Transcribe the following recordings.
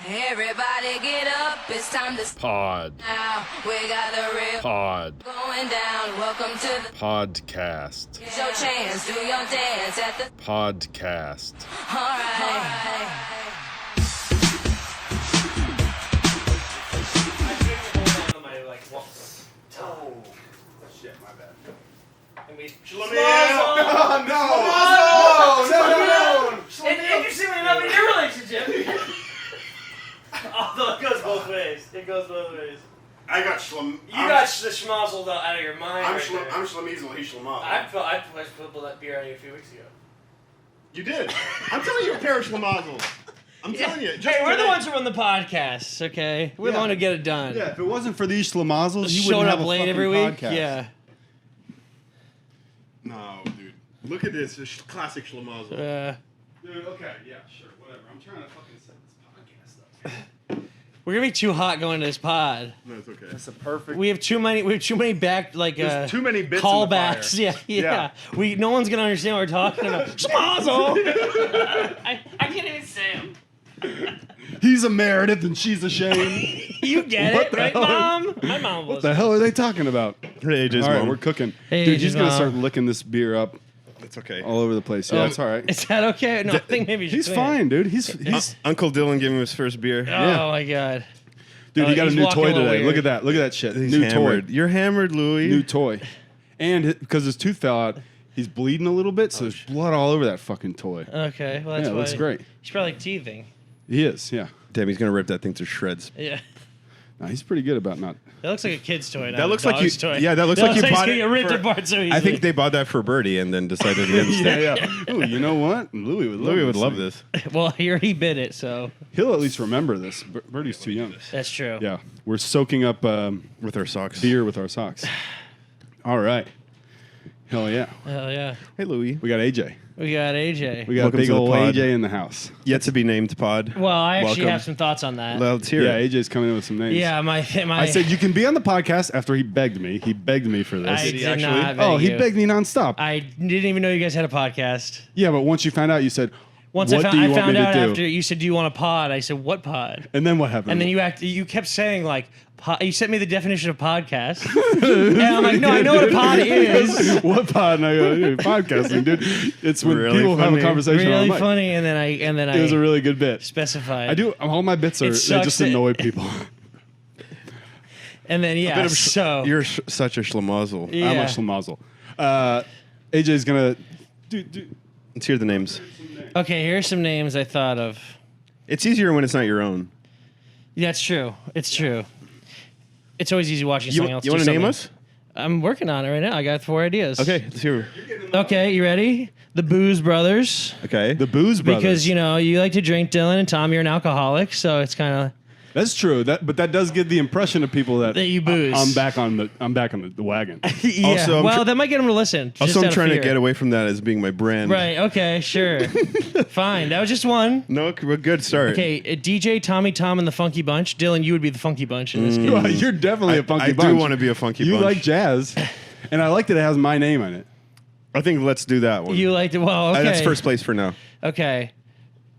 Everybody get up, it's time to Pod. now. We got the real Pod. going down. Welcome to the Podcast. It's your chance. Do your dance at the Podcast. alright. Oh, shit, my bad. And we Schlimazel! Oh, no! Interestingly enough, in your relationship, although it goes both ways. It goes both ways. I got Schlim. You got the schmozzled out of your mind. I'm right Schlim. there. I'm Schlimazel. He's Schlimazel. I pulled that beer out of you a few weeks ago. You did. I'm telling you, a pair of Schlimazels. I'm telling you. Hey, we're the ones who run the podcasts, okay? We're the one who get it done. Yeah, if it wasn't for these Schlimazels, you Showing wouldn't up have a late fucking every week. podcast. Yeah. No, dude. Look at this. It's classic Schlimazel. Dude, okay, yeah, sure, whatever. I'm trying to fucking set this podcast up. We're gonna be too hot going to this pod. No, it's okay. That's a perfect. We have too many back There's too many bits callbacks. in the fire. Yeah. No one's gonna understand what we're talking about. Schmozzle! I can't even say him. He's a Meredith and she's a Shane. You get What it, the right, hell? Mom? My mom What the hell are they talking about? Hey, AJ's All right, mom. we're cooking. Hey, Dude, AJ's he's gonna mom. start licking this beer up It's okay. all over the place. Yeah, it's all right. Is that okay? No, I think maybe you should He's clean fine, dude. He's Uncle Dylan gave him his first beer. it. Yeah. Oh my god. dude. He got a he's new walking toy a little today. weird. Look at that. Look at that shit. He's New hammered. toy. You're hammered, Louie. New toy. And because his tooth fell out, he's bleeding a little bit, so there's blood all over that fucking toy. Okay, well that's Yeah, it looks why- great. He's probably teething. He is. Yeah. Damn, he's gonna rip that thing to shreds. Yeah. No, he's pretty good about not. That looks like a kid's toy. Not That a looks like you- dog's Toy. yeah, that looks like you it's bought gonna it get ripped for- apart so easily. I think they bought that for Birdie and then decided against it. Yeah. Ooh, you know what? Louis would love Louie would this love thing. this. Well, he already bid it, so He'll at least remember this. Birdie's too young. that's true. Yeah, we're soaking up With our socks. beer with our socks. All right. Hell yeah. Hell yeah. Hey, Louie. We got AJ. We got AJ. We got Welcome big to the old pod. AJ in the house. Yet to be named pod. Well, I actually Welcome. have some thoughts on that. Let's hear Yeah, it. AJ's coming in with some names. Yeah, my I said you can be on the podcast after he begged me. He begged me for this. I did actually? not Oh, beg he you. begged me nonstop. I didn't even know you guys had a podcast. Yeah, but once you found out, you said, Once "What I do found, you I want me found to out do?" after you said, "Do you want a pod?" I said, "What pod?" And then what happened? And then you kept saying like, you sent me the definition of podcast, and I'm like, no, I know what a pod is. What pod? And I go, "Hey, podcasting, dude. It's when Really people have a funny. conversation on Really mic." funny, and then I It was a really good bit. specified. I do. All my bits are. They sucks just that- annoy people. and then yeah, Bit of so You're such a Schlimazel. Yeah. I'm a Schlimazel. AJ's gonna. Dude, Let's hear the names. okay, here's some names I thought of. It's easier when it's not your own. Yeah, it's true. It's true. It's always easy watching You something else. want do to name something. us? I'm working on it right now. I got 4 ideas. Okay, let's hear. Okay, you ready? The Booze Brothers. Okay. the Booze Brothers. Because, you know, you like to drink, Dylan, and Tom, you're an alcoholic, so it's kind of That's true. But that does give the impression of people that that you booze. I'm back on the wagon. Yeah. Also, I'm well, tr- that might get them to listen. just Also, out I'm of trying to fear. get away from that as being my brand. Right, okay, sure. Fine. That was just one. No, we're good start. Okay, DJ, Tommy, Tom, and the Funky Bunch. Dylan, you would be the Funky Bunch in this Well, case. You're definitely a funky I bunch. do want to be a funky You bunch. like jazz, and I like that it has my name on it. I think let's do that one. You liked it. Well, okay. That's first place for now. Okay.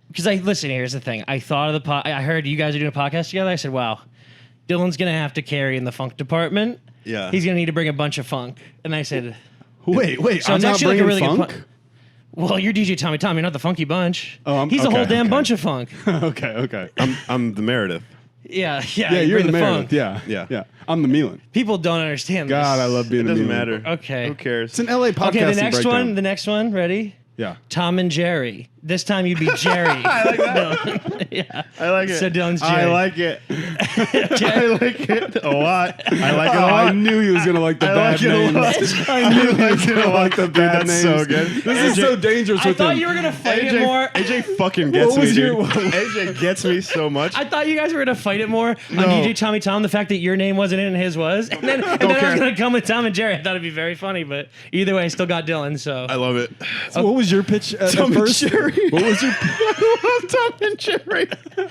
Because listen, here's the thing. I thought of I heard you guys are doing a podcast together. I said, wow, Dylan's going to have to carry in the funk department. Yeah. He's going to need to bring a bunch of funk. And I said, Wait, So I'm it's not actually like a bringing really good funk. well, you're DJ Tommy Tom. You're not the Funky Bunch. Oh, He's a whole okay, damn okay. bunch of funk. okay. I'm the Meredith. Yeah. Yeah, you you're bring the funk. Meredith. Yeah. Yeah. I'm the Milan. People don't understand God, this. I love being It the doesn't Milan. matter. Okay. Who cares? It's an LA podcasting Okay, the next breakdown. one. The next one. Ready? Yeah. Tom and Jerry. This time you'd be Jerry. I like that. Yeah. I like it. So Dylan's Jerry. I like it. I like it a lot. I like it a Oh, lot. I knew he was gonna like the I bad like it a lot. names. I knew he was gonna like the bad That's names. so good. This is so dangerous I with thought him. you were gonna fight it more. AJ fucking gets What me, was dude. your- AJ gets me so much. I thought you guys were gonna fight it more on DJ Tommy Tom. The fact that your name wasn't in and his was, and then I was care. gonna come with Tom and Jerry. I thought it'd be very funny, but either way, I still got Dylan. So I love it. So what was your pitch at Tom and first? Jerry. What was your I love Tom and Jerry.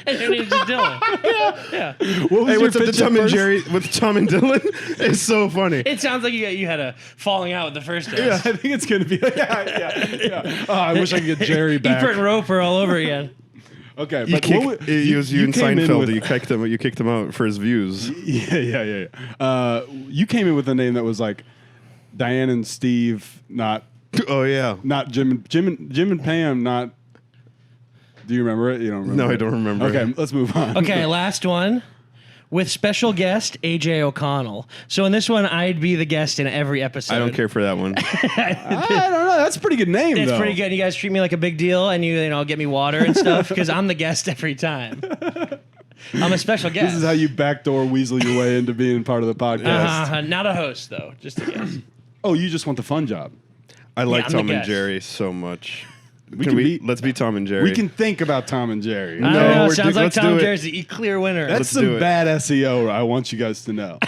and your name's just Dylan. Yeah. What was Hey, your what's up to pitch Tom at and first? Jerry with Tom and Dylan? It's so funny. It sounds like you had a falling out with the first Yeah, guest. I think it's gonna be. Yeah. Oh, I wish I could get Jerry back. Ebert and Roper all over again. Okay, You but kick, what would- it was you and came in Seinfeld. with- You kicked him out for his views. Yeah. You came in with a name that was like Diane and Steve, not Oh yeah. Jim and Pam, not. Do you remember it? You don't remember? No, I it? don't remember. Okay, let's move on. Okay, last one. With special guest AJ O'Connell. So in this one, I'd be the guest in every episode. I don't care for that one. I don't know. That's a pretty good name. It's though. pretty good. You guys treat me like a big deal, and you know get me water and stuff because I'm the guest every time. I'm a special guest. This is how you backdoor weasel your way into being part of the podcast. Not a host though, just a guest. Oh, you just want the fun job. I like I'm the Tom and guest. Jerry so much. can Let's be Tom and Jerry. We can think about Tom and Jerry. I don't No, know. we're Sounds do- like let's Tom do it. Jersey. Clear winner. That's Let's some do it. bad SEO. I want you guys to know.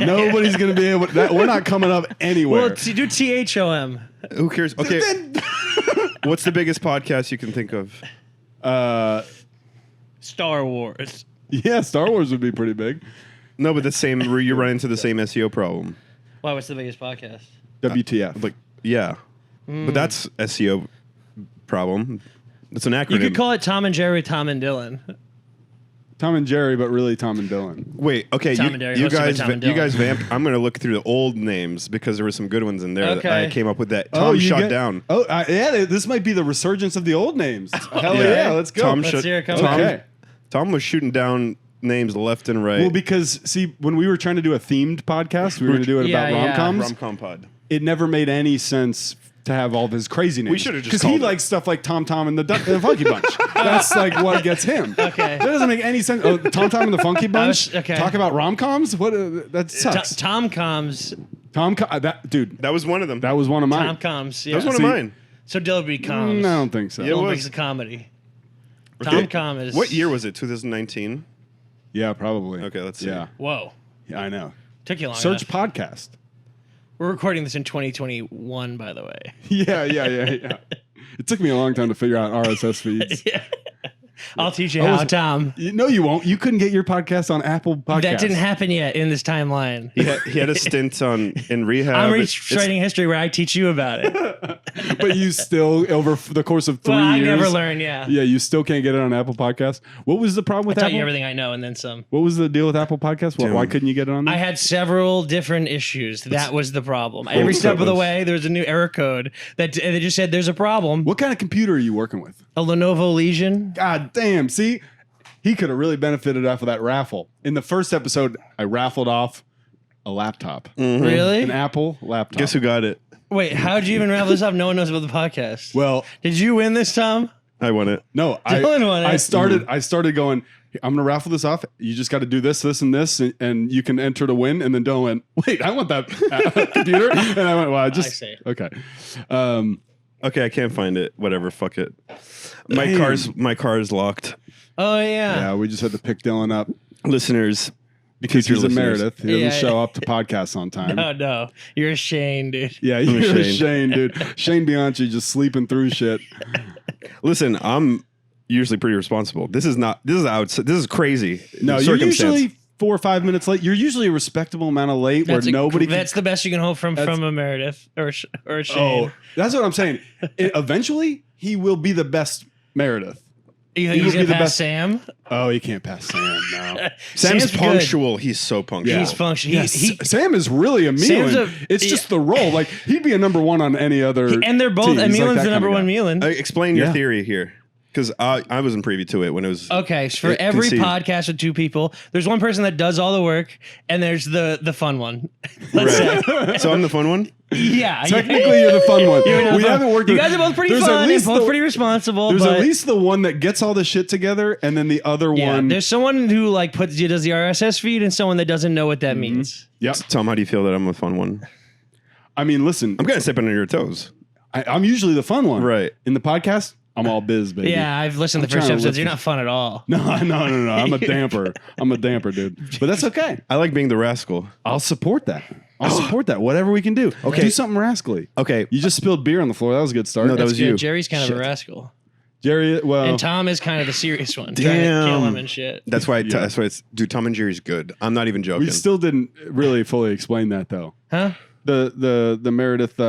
Nobody's going to be able. We're not coming up anywhere. well, do THOM. Who cares? Okay. What's the biggest podcast you can think of? Star Wars. Yeah, Star Wars would be pretty big. No, but the same. You run into the same SEO problem. Why? What's the biggest podcast? WTF? Like, yeah, but that's SEO problem. It's an acronym. You could call it Tom and Jerry, Tom and Dylan. Tom and Jerry, but really Tom and Dylan. Wait, okay, Tom and Jerry, you hosted by guys, Tom and you Dylan. guys vamp. I'm gonna look through the old names because there were some good ones in there. That Okay. I came up with that. Tom you shut get- down. Oh, yeah. This might be the resurgence of the old names. Hell Yeah. yeah, let's go. Tom Let's shut. hear it come. Tom, Okay. Tom was shooting down names left and right. Well, because see, when we were trying to do a themed podcast, we were going to do it Yeah, about yeah. rom-coms. Rom-com pod. It never made any sense to have all of his crazy names. We should've just because he called it. likes stuff like Tom and the Funky Bunch. That's like what gets him. Okay. That doesn't make any sense. Oh, Tom and the Funky Bunch. okay. Talk about rom-coms. What? That sucks. Tom Coms. That dude. That was one of them. That was one of mine. Tom Coms. Yeah. That was one See, of mine. So Dylan would be Coms. I don't think so. Yeah, it Dylan was. makes a comedy. Okay. Tom Com is. What year was it? 2019. Yeah, probably. Okay, let's see. Yeah, Whoa. yeah, I know. Took you long Search enough. podcast. We're recording this in 2021, by the way. Yeah. It took me a long time to figure out RSS feeds. Yeah. I'll teach you I how, wasn't- Tom. No, you won't. You couldn't get your podcast on Apple Podcasts. That didn't happen yet in this timeline. He had a stint in rehab. I'm It's- rewriting history where I teach you about it. But you still, over the course of 3 Well, I years. never learn, yeah. Yeah, you still can't get it on Apple Podcasts. What was the problem with I taught Apple? you everything I know and then some. What was the deal with Apple Podcasts? Why couldn't you get it on there? I had several different issues. That was the problem. Every step of the way, there was a new error code that they just said there's a problem. What kind of computer are you working with? A Lenovo Legion. God damn. See, he could have really benefited off of that raffle. In the first episode, I raffled off a laptop. Really? An Apple laptop. Guess who got it? Wait, how'd you even raffle this up? No one knows about the podcast. Well, Did you win this, Tom? I won it. no, Dylan won it. I started going, I'm going to raffle this off. You just got to do this, this, and this, and you can enter to win. And then Dylan went, wait, I want that computer. And I went, well, I just, see. okay. Okay, I can't find it. Whatever. Fuck it. My Damn. car's locked. Oh, yeah. Yeah, we just had to pick Dylan up Listeners, because future he's a listeners. Meredith. He doesn't Yeah, show yeah. up to podcasts on time. Oh, no. You're a Shane, dude. Yeah, you're a Shane. Shane, dude. Shane Bianchi just sleeping through shit. Listen, I'm usually pretty responsible. This is crazy. No, you're Circumstance. usually 4 or 5 minutes late. You're usually a respectable amount of late where nobody can. That's the best you can hope from a Meredith or a Shane. Oh, that's what I'm saying. Eventually, he will be the best Meredith. You think he he's will going be to the pass best- Sam? Oh, he can't pass Sam now. Sam's good. punctual. He's so punctual. He's functional. Yes, Sam is really a Sam's Milan. It's just the role. Like he'd be a number one on any other. And they're both, team. and He's like Milan's that the kind number of one guy. Milan. Explain your Yeah. theory here, because I wasn't privy to it when it was. Okay, so for every conceived. podcast with two people, there's one person that does all the work, and there's the fun one. Let's say. Right. So I'm the fun one. Yeah. Technically, you're the fun one. You're not We fun. haven't worked. You with- guys are both pretty there's fun at and least both the- pretty responsible. There's but at least the one that gets all the shit together, and then the other yeah, one. there's someone who like does the RSS feed, and someone that doesn't know what that means. Yep. Tom, how do you feel that I'm the fun one? I mean, listen, I'm kind of stepping on your toes. I'm usually the fun one. Right. In the podcast, I'm all biz, baby. Yeah, I've listened to the I'm first trying to episodes. lift You're not fun at all. No. I'm a damper. I'm a damper, dude. But that's okay. I like being the rascal. I'll support that. I'll support that. Whatever we can do. Okay. Do something rascally. Okay. You just spilled beer on the floor. That was a good start. No, that That's was good. you. Jerry's kind of Shit. a rascal, Jerry. Well, and Tom is kind of the serious one, trying to Damn. kill him and shit. That's why. Yeah. That's why it's. Dude, Tom and Jerry's good. I'm not even joking. we still didn't really fully explain that though. Huh? The Meredith.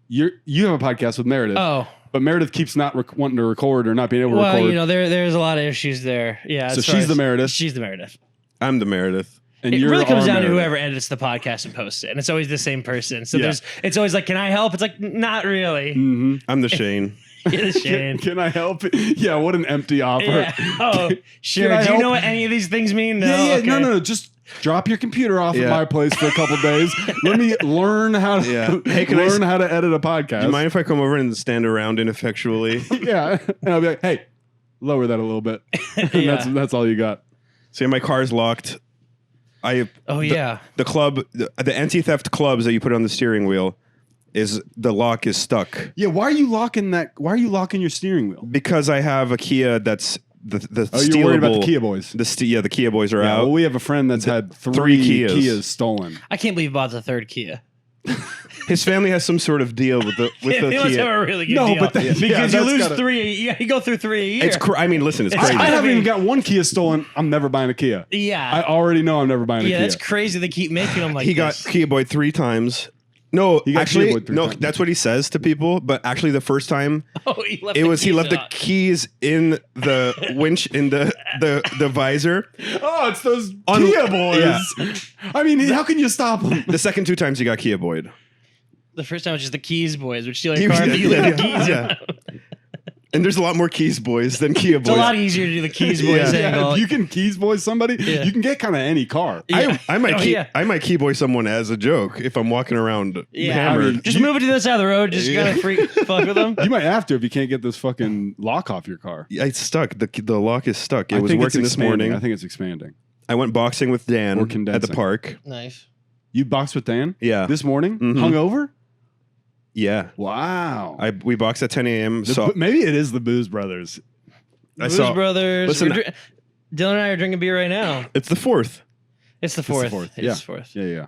You have a podcast with Meredith. Oh, But Meredith keeps not wanting to record or not being able to Well, record. you know, there's a lot of issues there. Yeah. So as far she's the as- Meredith. She's the Meredith. I'm the Meredith. and It you're really comes our down to Meredith. whoever edits the podcast and posts it, and it's always the same person. So Yeah. it's always like, can I help? It's like, not really. I'm the Shane. You're the Shane. Can I help? Yeah, what an empty offer. Yeah. Oh, sure. I Do you help? know what any of these things mean? No. Yeah, Okay. no. Just drop your computer off at Yeah. my place for a couple days. Let me learn how to Yeah. Hey, can I learn how to edit a podcast. Do you mind if I come over and stand around ineffectually? Yeah, and I'll be like, hey, lower that a little bit. And Yeah. that's all you got. See, my car's locked. Yeah. The club, the anti-theft clubs that you put on the steering wheel, the lock is stuck Yeah, why are you locking that? Why are you locking your steering wheel? because I have a Kia that's the Oh, you're worried about the stealable- Kia boys. The Kia boys are Yeah, out. well, we have a friend that's had three Kias. Kias stolen. I can't believe he bought the third Kia. His family has some sort of deal with the He must have Kia. a really good No, deal. but that- yeah, because you that's lose gotta- three. You go through three a year. I mean, listen, it's It's- crazy. I haven't mean- even got one Kia stolen. I'm never buying a Kia. Yeah. I already know I'm never buying a Yeah, Kia. that's crazy. They keep making them like He got this. Kia Boy 3 times. No, He got actually, Kia Boy 3 no. times. That's what he says to people. But actually, the first time, Oh, he left he keys left the out. keys in the winch in the visor. Oh, it's those On- Kia boys. Yeah. I mean, how can you stop them? The second 2 times he got Kia Boyed. The first time was just the keys boys, which steal He your was- car, but you yeah, leave the yeah, keys. yeah. And there's a lot more Keys boys than Kia It's a boys. lot easier to do the keys boys Yeah. angle. If you can keys boy somebody, Yeah. you can get kind of any car. Yeah. I might Oh, key, yeah. I might key boy someone as a joke if I'm walking around Yeah, hammered. I mean, just move it to the other side of the road. Just Yeah. kind of freak fuck with them. You might have to if you can't get this fucking lock off your car. It's stuck. The lock is stuck. It I was think it's working this expanding. morning. I think it's expanding. I went boxing with Dan Or at the condensing. park. Nice. You boxed with Dan? Yeah. This morning? Mhm. Hungover? Yeah. Wow. We boxed at 10 a.m. So Maybe it is the Booze Brothers. I Blues saw. Brothers. Listen- Dylan and I are drinking beer right now. It's the 4th. It's the It's the fourth. fourth, It's yeah. the fourth. Yeah,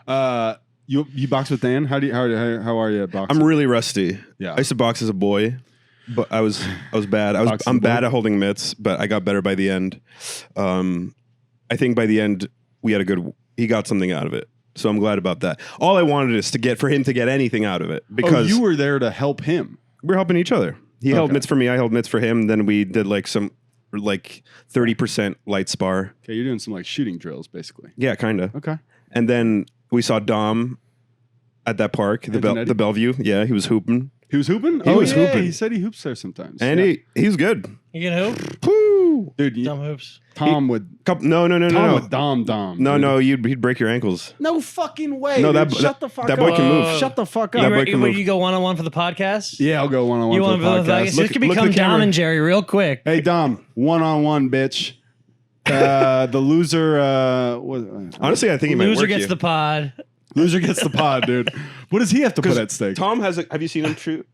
yeah. You box with Dan? How are you at boxing? I'm really rusty. Yeah. I used to box as a boy, but I was bad. Box as a I'm boy? bad at holding mitts, but I got better by the end. I think by the end he got something out of it. So I'm glad about that. All I wanted is for him to get anything out of it because you were there to help him. we're helping each other. He held Okay. mitts for me. I held mitts for him. Then we did like 30% light spar. Okay, you're doing some like shooting drills, basically. Yeah, kind of. Okay. And then we saw Dom at that park, Antonetti? the Bellevue. Yeah, he was hooping. He was hooping? He was yeah, hooping. He said he hoops there sometimes. And Yeah. he was good. You can hoop? Woo! Dude, Dumb hoops. Tom would No. Tom would Dom. No, dude. no, he'd break your ankles. No fucking way. No, dude. that- Shut the fuck that up. boy can move. Shut the fuck That up. boy can move. You go one-on-one for the podcast? Yeah, I'll go one-on-one You for want the to podcast. This Look- could look become the camera. Dom and Jerry real quick. Hey, Dom, one-on-one, bitch. The loser Honestly, I think he might Loser work gets you. the pod. loser gets the pod, dude. What does he have to put 'Cause at stake? Tom have you seen him shoot?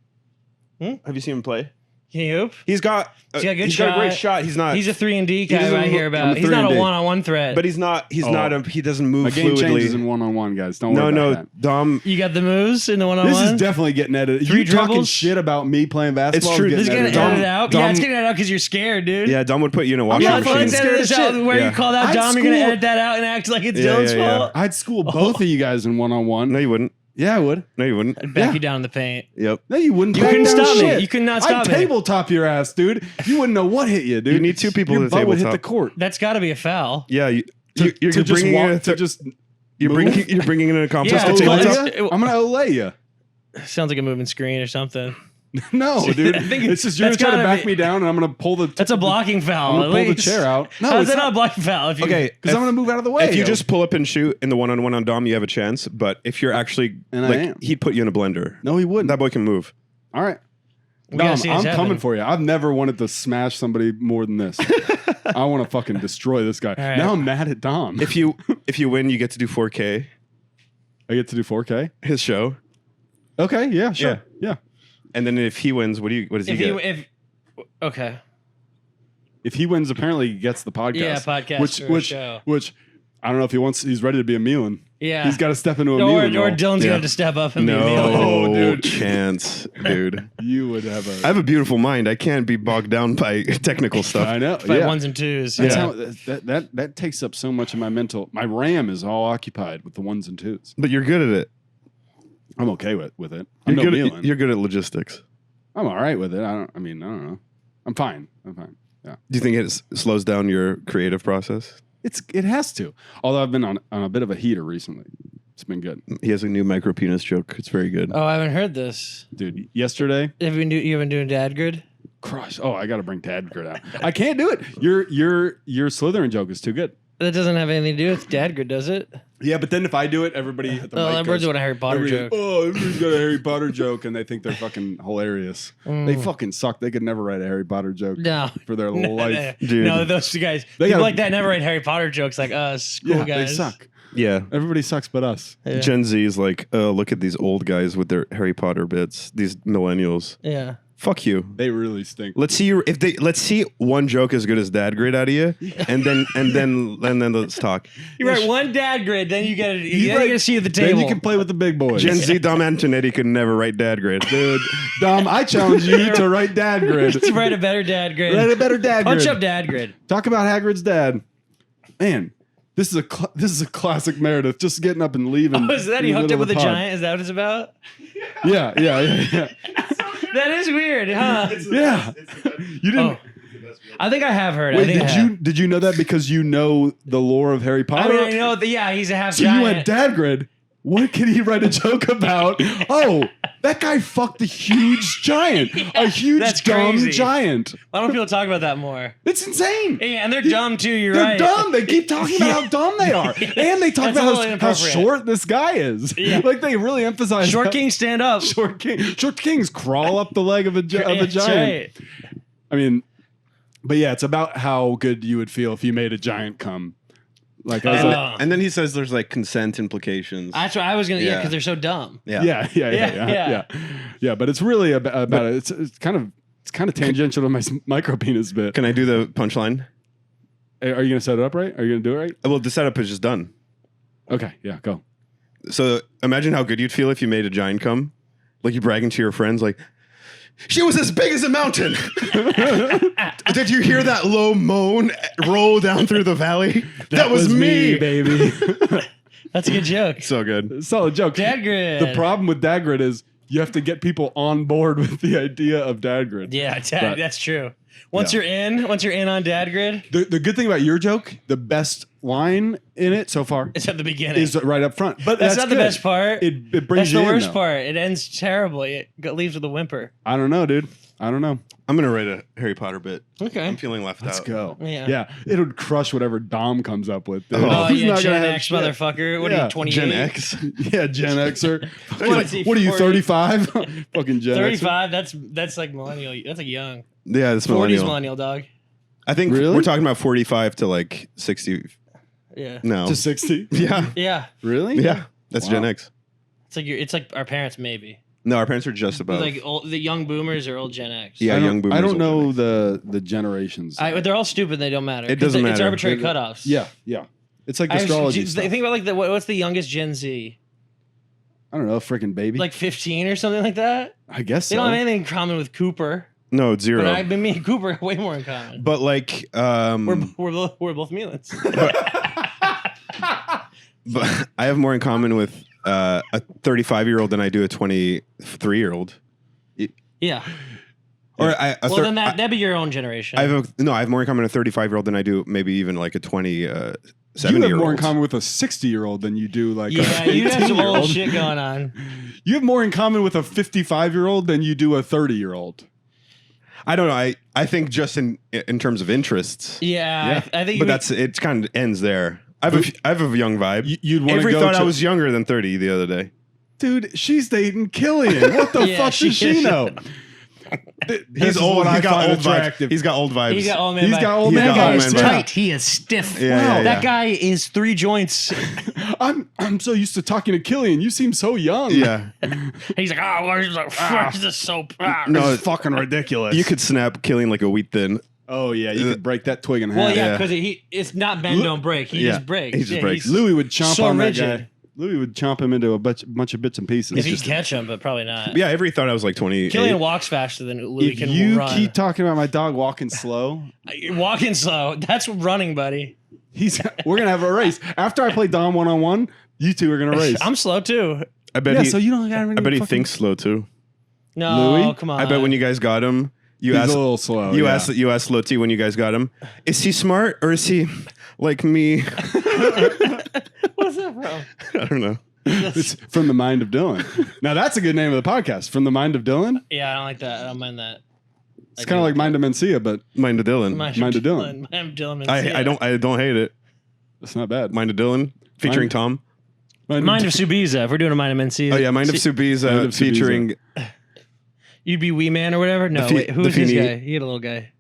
Have you seen him play? Can you hoop? He's got He's got a good he's got a great shot. shot. He's not He's a 3-and-D guy doesn't I look- hear I'm about. a He's not a 3-and-D. one-on-one threat. but he's not he doesn't move My game changes in fluidly. one-on-one, guys. Don't worry No, about that. Dom you got the moves in the one-on-one? This is definitely getting edited. Three You talking dribbles? shit about me playing basketball? true. is This is getting going to edited. edit it out? Dom- Yeah, it's going to edit out because you're scared, dude. Yeah, Dom would put you in a I'm washing not Well, fucking machine. let's edit this scared of out shit. where Yeah. you call out I'd Dom. You're going to school- edit that out and act like it's Yeah, Dylan's yeah, yeah. fault. I'd school both of you guys in one-on-one. No, you wouldn't. Yeah, I would. No, you wouldn't. I'd back Yeah. you down in the paint. Yep. No, you wouldn't. You Back couldn't down stop me. shit. You could not stop I'd me. tabletop your ass, dude. You wouldn't know what hit you, dude. You need two people Your to butt would hit the tabletop. court. That's got to be a foul. Yeah, you're To just bringing walk, in to just you're move? bringing in an accomplice Yeah, to well, tabletop. it's- I'm gonna olay you. Sounds like a moving screen or something. No, dude. I think It's just you're that's gonna try to gotta back be- me down, and I'm gonna pull the. That's a blocking foul. I'm at gonna pull the least. chair out. No, How's it's that not not a blocking foul? If you, Okay, because I'm gonna move out of the way. if you just pull up and shoot in the one-on-one on Dom, you have a chance. But if you're actually And I like, am. he'd put you in a blender. no, he wouldn't. That boy can move. All right. We gotta Dom, see I'm this happen. coming for you. I've never wanted to smash somebody more than this. I want to fucking destroy this guy. right. Now I'm mad at Dom. If you win, you get to do 4K. I get to do 4K. His show, Okay, yeah, sure, yeah. and then if he wins, what does he if get? you, if okay, If he wins, apparently he gets the podcast. Yeah, podcast or show. Which I don't know if he's ready to be a Milan. yeah, He's got to step into a or Milan role. Dylan's gonna Yeah. have to step up and be a No, Milan. dude. chance, dude. You would have I have a beautiful mind. I can't be bogged down by technical stuff. I know. by yeah. ones and twos. That's yeah. how, that takes up so much of my mental. My RAM is all occupied with the ones and twos. But you're good at it. I'm okay with it. I'm You're no good. Milan. You're good at logistics. I'm all right with it. I don't know. I'm fine. Yeah. Do you think it slows down your creative process? It has to. Although I've been on a bit of a heater recently. It's been good. He has a new micro penis joke. It's very good. Oh, I haven't heard this. Dude, yesterday, You been doing dad grid? crush. Oh, I got to bring Dad Grid out. I can't do it. Your Slytherin joke is too good. That doesn't have anything to do with dad grid, does it? Yeah, but then if I do it, everybody at the mic We're goes, doing a Harry Potter joke. Oh, everybody's got a Harry Potter joke, and they think they're fucking hilarious. They fucking suck. They could never write a Harry Potter joke No. for their whole life. Dude. No, those guys. They People gotta- like that never write Harry Potter jokes like us, cool Yeah, guys. they suck. Yeah. Everybody sucks but us. Yeah. Gen Z is like, oh, look at these old guys with their Harry Potter bits. These millennials. Yeah. Fuck you. They really stink. Let's see one joke as good as Dad Grid out of you, and then let's talk. You write one dad grid, then you get to see at the table. Then you can play with the big boys. Gen Z Dom Antonetti could never write Dad Grid. Dude, Dom, I challenge you to write Dad Grid. Let's write a better dad grid. Write a better Dad Grid. Punch up dad grid. Talk about Hagrid's dad. Man, this is a classic Meredith. Just getting up and leaving. Oh, is that he in the hooked up middle with of a the pod. giant? Is that what it's about? Yeah. That is weird, huh? Yeah. You didn't. Oh. I think I have heard. Wait, I think did you know that because you know the lore of Harry I Potter? mean, I know that. Yeah, he's a half So giant. you went Dad Grid. What can he write a joke about? Oh, that guy fucked a huge giant. A huge That's dumb crazy. giant. Why don't people talk about that more? It's insane. Yeah, and they're dumb too. You're They're right. dumb. They keep talking about how dumb they are. And they talk That's about totally how inappropriate. short this guy is. Yeah. Like they really emphasize Short how- king, stand up. Short kings crawl up the leg of a That's giant. right. I mean, but yeah, it's about how good you would feel if you made a giant come. Like I was like, And then he says there's like consent implications. That's what I was gonna. Yeah, Yeah. because they're so dumb. yeah. But it's really about it. It's kind of tangential to my micro penis bit. Can I do the punchline? Are you gonna set it up right? Are you gonna do it right? Well, the setup is just done. Okay, yeah, go. So imagine how good you'd feel if you made a giant come. Like you bragging to your friends, like, she was as big as a mountain. Did you hear that low moan roll down through the valley? That was me, baby. That's a good joke. So good. Solid joke. Dad grid. The problem with Dad Grid is you have to get people on board with the idea of Dad Grid. Yeah, But- that's true. Once you're in on dad grid, The good thing about your joke, the best line in it so far it's at the beginning. is right up front. But That's not the good. best part. It brings That's you the in, worst though. part. It ends terribly. It leaves with a whimper. I don't know, dude. I don't know. I'm gonna write a Harry Potter bit. Okay. I'm feeling left Let's out. go. Yeah. It would crush whatever Dom comes up with. dude. Oh, He's yeah, not gonna Gen have X shit. motherfucker. What are Yeah, you, 28? Gen X. Yeah, Gen Xer. What is he, What are you, 40? 35? Fucking Gen Xer. 35? That's like millennial. That's like young. Yeah, this 40s millennial. millennial, dog. I think Really? we're talking about 45 to like 60. Yeah. No. To 60? Yeah. Yeah. Really? Yeah. That's Wow. Gen X. It's like our parents maybe. No, our parents are just above. Like the young boomers or old Gen X. Yeah, young boomers. I don't old know Gen X. the generations. They're all stupid. They don't matter. It doesn't It's matter. arbitrary cutoffs. Yeah. It's like astrology stuff. Think about like what's the youngest Gen Z? I don't know, freaking baby. Like 15 or something like that. I guess They so. don't have anything in common with Cooper. No, it's zero. But me and Cooper have way more in common. But like, We're both Milans. but I have more in common with a 35-year-old than I do a 23-year-old. Yeah. Or Then that'd be your own generation. I have more in common with a 35-year-old than I do maybe even like a 27-year-old. You have more in common with a 60-year-old than you do like yeah, a you have some 18-year-old. old shit going on. You have more in common with a 55-year-old than you do a 30-year-old. I don't know. I think just in terms of interests. Yeah, I think. But it kind of ends there. I have a young vibe. You'd want to Avery go thought to, I was younger than 30 the other day. Dude, she's dating Killian. What the Yeah, fuck does she know? He's old. He's got old vibes. He's got old vibes. He's got old man. He's vibe. got old He's man got That guy old is man vibe. tight. He is stiff. Yeah, yeah, That yeah. guy is 3 joints. I'm so used to talking to Killian. You seem so young. Yeah. He's like, where's the soap? No, It's fucking ridiculous. you could snap killing like a wheat thin. Oh yeah, you could break that twig in half. Well, yeah, Yeah. because it's not bend, don't break. He Yeah, just breaks. he just Yeah, breaks. he's Louis would chomp so on rigid. that guy. Louis would chomp him into a bunch of bits and pieces. If he can catch him, but probably not. Yeah, Avery thought I was like 20. Killian walks faster than Louis If can you run. keep talking about my dog walking slow, Walking slow. That's running, buddy. we're gonna have a race. After I play Dom 1-on-1, you two are gonna race. I'm slow too. I bet yeah, he. so you don't have I bet he thinks slow too. No, Louis? come on. I bet when you guys got him, you He's asked a little slow. you yeah. asked Loti when you guys got him, is he smart or is he like me? What's that from? I don't know. It's From the Mind of Dylan. Now that's a good name of the podcast. From the Mind of Dylan. Yeah, I don't like that. I don't mind that. It's kind of like Mind of Mencia, but Mind of Dylan. Mind of Dylan. Mind of Dylan. I don't hate it. it's not bad. Mind of Dylan featuring Mind- Tom. Mind of Subiza. If we're doing a Mind of Mencia. Oh yeah, Mind of Subiza Mind of Subiza. featuring You'd be Wee Man or whatever? No, The wait, who was his Feeney. guy? He had a little guy.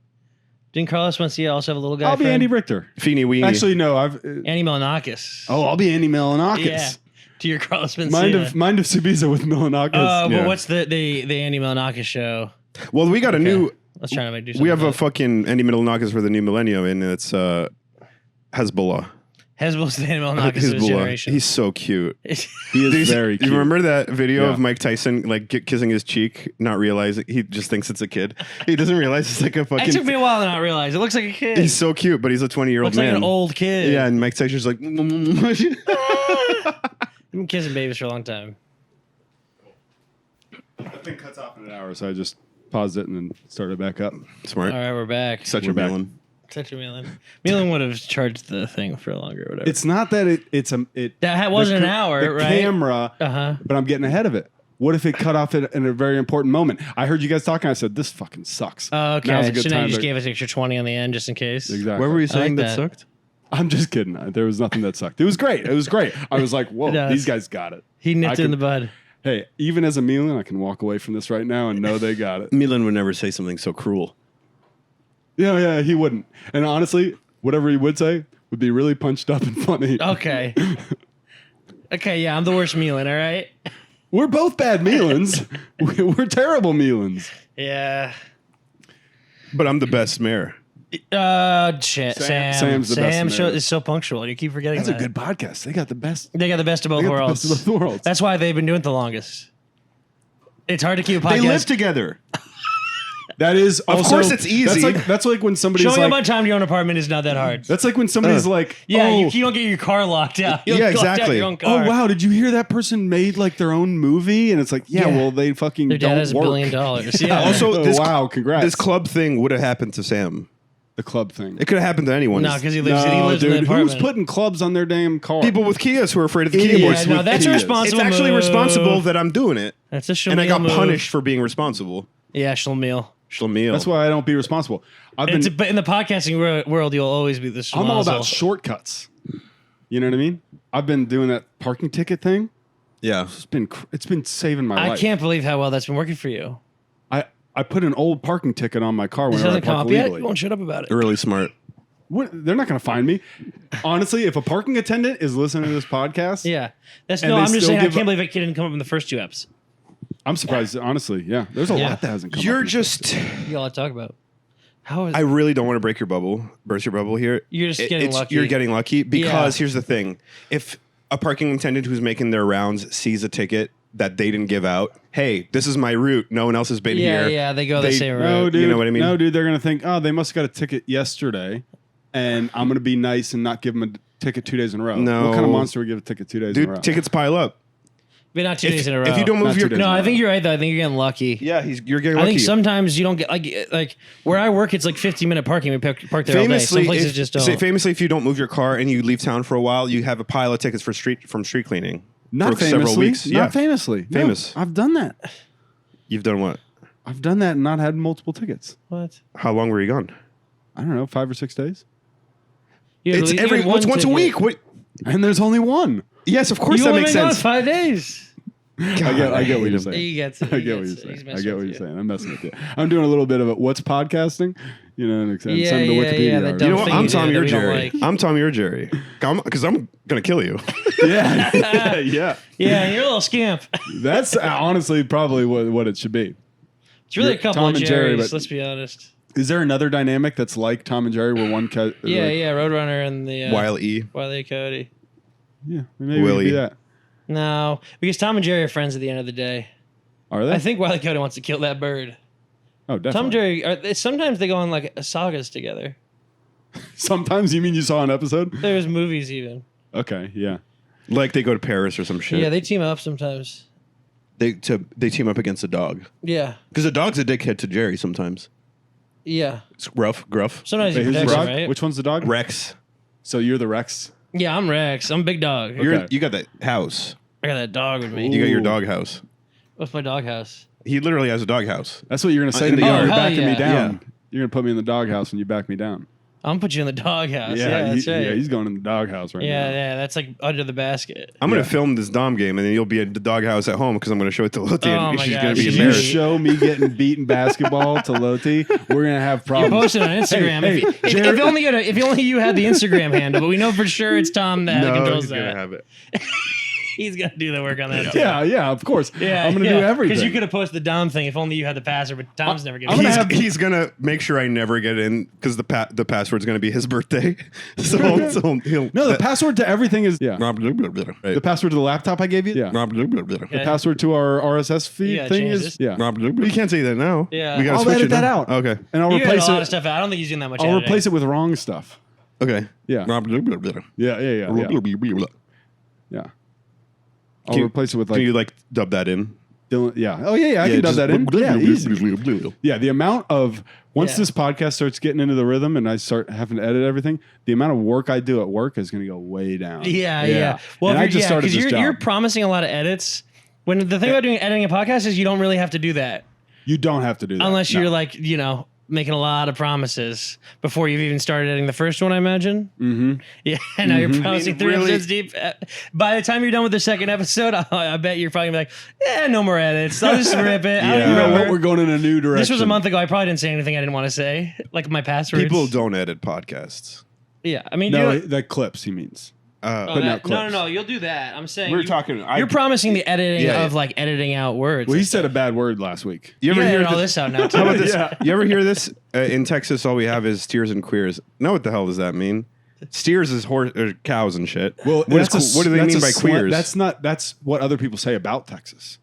Didn't Carlos Mencia also have a little guy? I'll be friend? Andy Richter. Feeney Weenie. Actually, no. Andy Milanakis. I'll be Andy Milanakis. Yeah. To your Carlos Mencia. Mind of Subiza with Milanakis. But Yeah. what's the Andy Milanakis show? well, we got a new. Let's try to do something. We have a about fucking Andy Middlenakis for the new millennium, and it's Hezbollah. it. Hezbollah's the Andy Milanakis of his Hezbollah. generation. He's so cute. he is very cute. You remember that video Yeah. of Mike Tyson like kissing his cheek, not realizing he just thinks it's a kid. He doesn't realize it's like a It took fucking. me a while to not realize. It looks like a kid. He's so cute, but he's a 20-year-old looks man. like an old kid. Yeah, and Mike Tyson's like. I've been kissing babies for a long time. That thing cuts off in an hour, so I just paused it and then started back up. Smart. All right, we're back. Such We're a back. villain. Such a Milan. Milan would have charged the thing for longer or whatever. It's not that it That wasn't the an hour, the right? camera, Uh-huh. but I'm getting ahead of it. What if it cut off in a very important moment? I heard you guys talking. I said, this fucking sucks. Oh, okay. Now's a good So now time you just to- gave us extra 20 on the end just in case. Exactly. Where were you I saying like that that. sucked? I'm just kidding. There was nothing that sucked. It was great. It was great. I was like, whoa, No, these guys got it. He nipped I it in could- the bud. Hey, even as a Milan, I can walk away from this right now and know they got it. Milan would never say something so cruel. Yeah, he wouldn't. And honestly, whatever he would say would be really punched up and funny. Okay. Okay, yeah, I'm the worst Milan, all right? We're both bad Milans. We're terrible Milans. Yeah. But I'm the best mayor. Shit. Sam's the best Sam mayor. is so punctual. You keep forgetting That's a that. good podcast. They got the best. They got the best of both They got the worlds. best of both worlds. That's why they've been doing it the longest. It's hard to keep a podcast. They live together. That is also, course it's easy. That's like when somebody's Showing up like, on time to your own apartment is not that hard. that's like when somebody's like, Yeah, oh, you don't get your car locked out. You don't Yeah, lock out exactly. Your own oh car. wow, did you hear that person made like their own movie? And it's like, yeah, Yeah. well, they fucking Their dad don't has $1 work. billion. Yeah. Also, Oh, this, wow, congrats. this club thing would have happened to Sam. The club thing. It could have happened to anyone. No, because he lives No, in dude, the apartment. who's putting clubs on their damn car? People with Kias who are afraid of the Idiots keyboards. no, with that's a Kias. responsible It's actually move. responsible that I'm doing it. That's a Schlimazel And I got move. punished for being responsible. Yeah, Schlimazel. Schlemiel. That's why I don't be responsible. But But in the podcasting world, you'll always be the Schlimazel. I'm all about shortcuts. You know what I mean? I've been doing that parking ticket thing. Yeah. It's been saving my I life. can't believe how well that's been working for you. I put an old parking ticket on my car This whenever I hasn't come park up yet. legally. You won't shut up about it. Really smart. What, they're not going to find me. Honestly, if a parking attendant is listening to this podcast, Yeah, that's And no. they I'm just still saying. I give can't up- believe it didn't come up in the first two eps. I'm surprised. Honestly, yeah, there's a Yeah. lot that hasn't come. You're up. just. You all to talk about. How is I really don't want to break your bubble, burst your bubble here. You're just getting lucky. You're getting lucky because Yeah. here's the thing: if a parking attendant who's making their rounds sees a ticket that they didn't give out, hey, this is my route. No one else has been Yeah, here. yeah, they go the same route. No, dude. You know what I mean? No, dude. They're going to think, oh, they must have got a ticket yesterday, and I'm going to be nice and not give them a ticket 2 days in a row. No. What kind of monster would give a ticket 2 days in a row? Dude, tickets pile up. but not 2 days in a row. If you don't Not move 2 your days. no, I think you're right though. I think you're getting lucky. yeah, you're getting I lucky. think sometimes you don't get like where I work. It's like 15-minute parking. We park there all day. Some places just don't. Famously, if you don't move your car and you leave town for a while, you have a pile of tickets from street cleaning. Not for famously. several weeks. Not Yeah, famously. No, Famous. I've done that. you've done what? I've done that and not had multiple tickets. What? How long were you gone? I don't know, 5 or 6 days. You had- It's you had every one once a ticket. week. What? And there's only one. Yes, of course You that only makes been gone sense. 5 days. I get what you're saying. He gets it. I He get what gets you're it. He's saying. I messing get what with you're you. saying. I'm messing with you. I'm doing a little bit of it. What's podcasting? You know, and send Yeah, the yeah, Wikipedia. yeah, that article. dumb You know what? thing I'm you Tom, did you're that we don't Jerry. like. I'm Tom, you're Jerry. Because I'm gonna kill you. Yeah, yeah. Yeah, you're a little scamp. That's honestly probably what it should be. It's really a You're couple Tom of and Jerry, Jerry's. but- Let's be honest. Is there another dynamic that's like Tom and Jerry, where one cat? Yeah, like, yeah, Roadrunner and the Wile E. Wile E. Coyote. yeah. Maybe we Willie. could do that. No, because Tom and Jerry are friends at the end of the day. Are they? I think Wile E. Coyote wants to kill that bird. Oh, definitely. Tom and Jerry sometimes they go on like sagas together. Sometimes you mean you saw an episode? There's movies even. Okay, yeah. Like they go to Paris or some shit. Yeah, they team up sometimes. They team up against a dog Yeah. because the dog's a dickhead to Jerry sometimes. Yeah. It's gruff. Sometimes Wait, he who's the protects him, dog? right? Which one's the dog? Rex. So you're the Rex. Yeah, I'm Rex. I'm a big dog. You got that house. I got that dog with me. You got your Ooh. dog house. What's my dog house? He literally has a dog house. That's what you're gonna say In to the me. yard. You're Oh, hell backing me yeah. down. Yeah. You're gonna put me in the doghouse when you back me down. I'm gonna put you in the dog house. Yeah, that's right. Yeah, he's going in the doghouse right yeah, now. yeah, that's like under the basket. I'm going Yeah. to film this Dom game, and then you'll be at the doghouse at home because I'm going to show it to Lottie, Oh and my she's gosh. going to be If you embarrassed. show me getting beaten basketball to Loti, we're gonna have You're problems. posting on Instagram. Hey, if only you had the Instagram handle, but we know for sure it's Tom that No, controls he's going to that. have it. He's gonna do the work on that. Too. Yeah, of course. Yeah, I'm gonna do everything. Because you could have posted the Dom thing if only you had the password, but Tom's never gonna. I'm gonna He's going to make sure I never get in because the password's going to be his birthday. So he'll... No, the password to everything is Right. the password to the laptop I gave you. Yeah. The password to our RSS feed gotta thing change is this. yeah. You can't say that now. Yeah. We gotta I'll switch edit it that now. out. Okay. And I'll You had a replace lot of it. stuff. I don't think he's doing that much. I'll editing. replace it with wrong stuff. Okay. Yeah. Yeah. I'll Can you- replace it with Can you like dub that in? Dylan. Yeah. Oh yeah. I can dub that in. Yeah. Easy. Yeah. The amount of once Yeah. this podcast starts getting into the rhythm and I start having to edit everything, the amount of work I do at work is going to go way down. Yeah. Well, and I just started because this you're job. promising a lot of edits. When the thing about editing a podcast is you don't really have to do that You don't have to do that unless No. you're like making a lot of promises before you've even started editing the first one. I imagine. Mm-hmm. Yeah, and now you're promising three really- episodes deep. By the time you're done with the second episode, I bet you're probably gonna be like, no more edits. I'll just rip it. I don't You even know remember. what? We're going in a new direction. This was a month ago. I probably didn't say anything I didn't want to say, like my passwords. People don't edit podcasts. Yeah, I mean, No, you the clips he means. oh, putting that- out clips. no. You'll do that. I'm saying We're talking. You're promising the editing Yeah, of like editing out words. Well, he and said a bad word last week. You ever You hear all this? this out now. How Too. about this? Yeah. You ever hear this? In Texas, all we have is steers and queers. No, what the hell does that mean? Steers is horse or cows and shit. Well, what, that's what do they that's mean a by slang- queers? That's what other people say about Texas.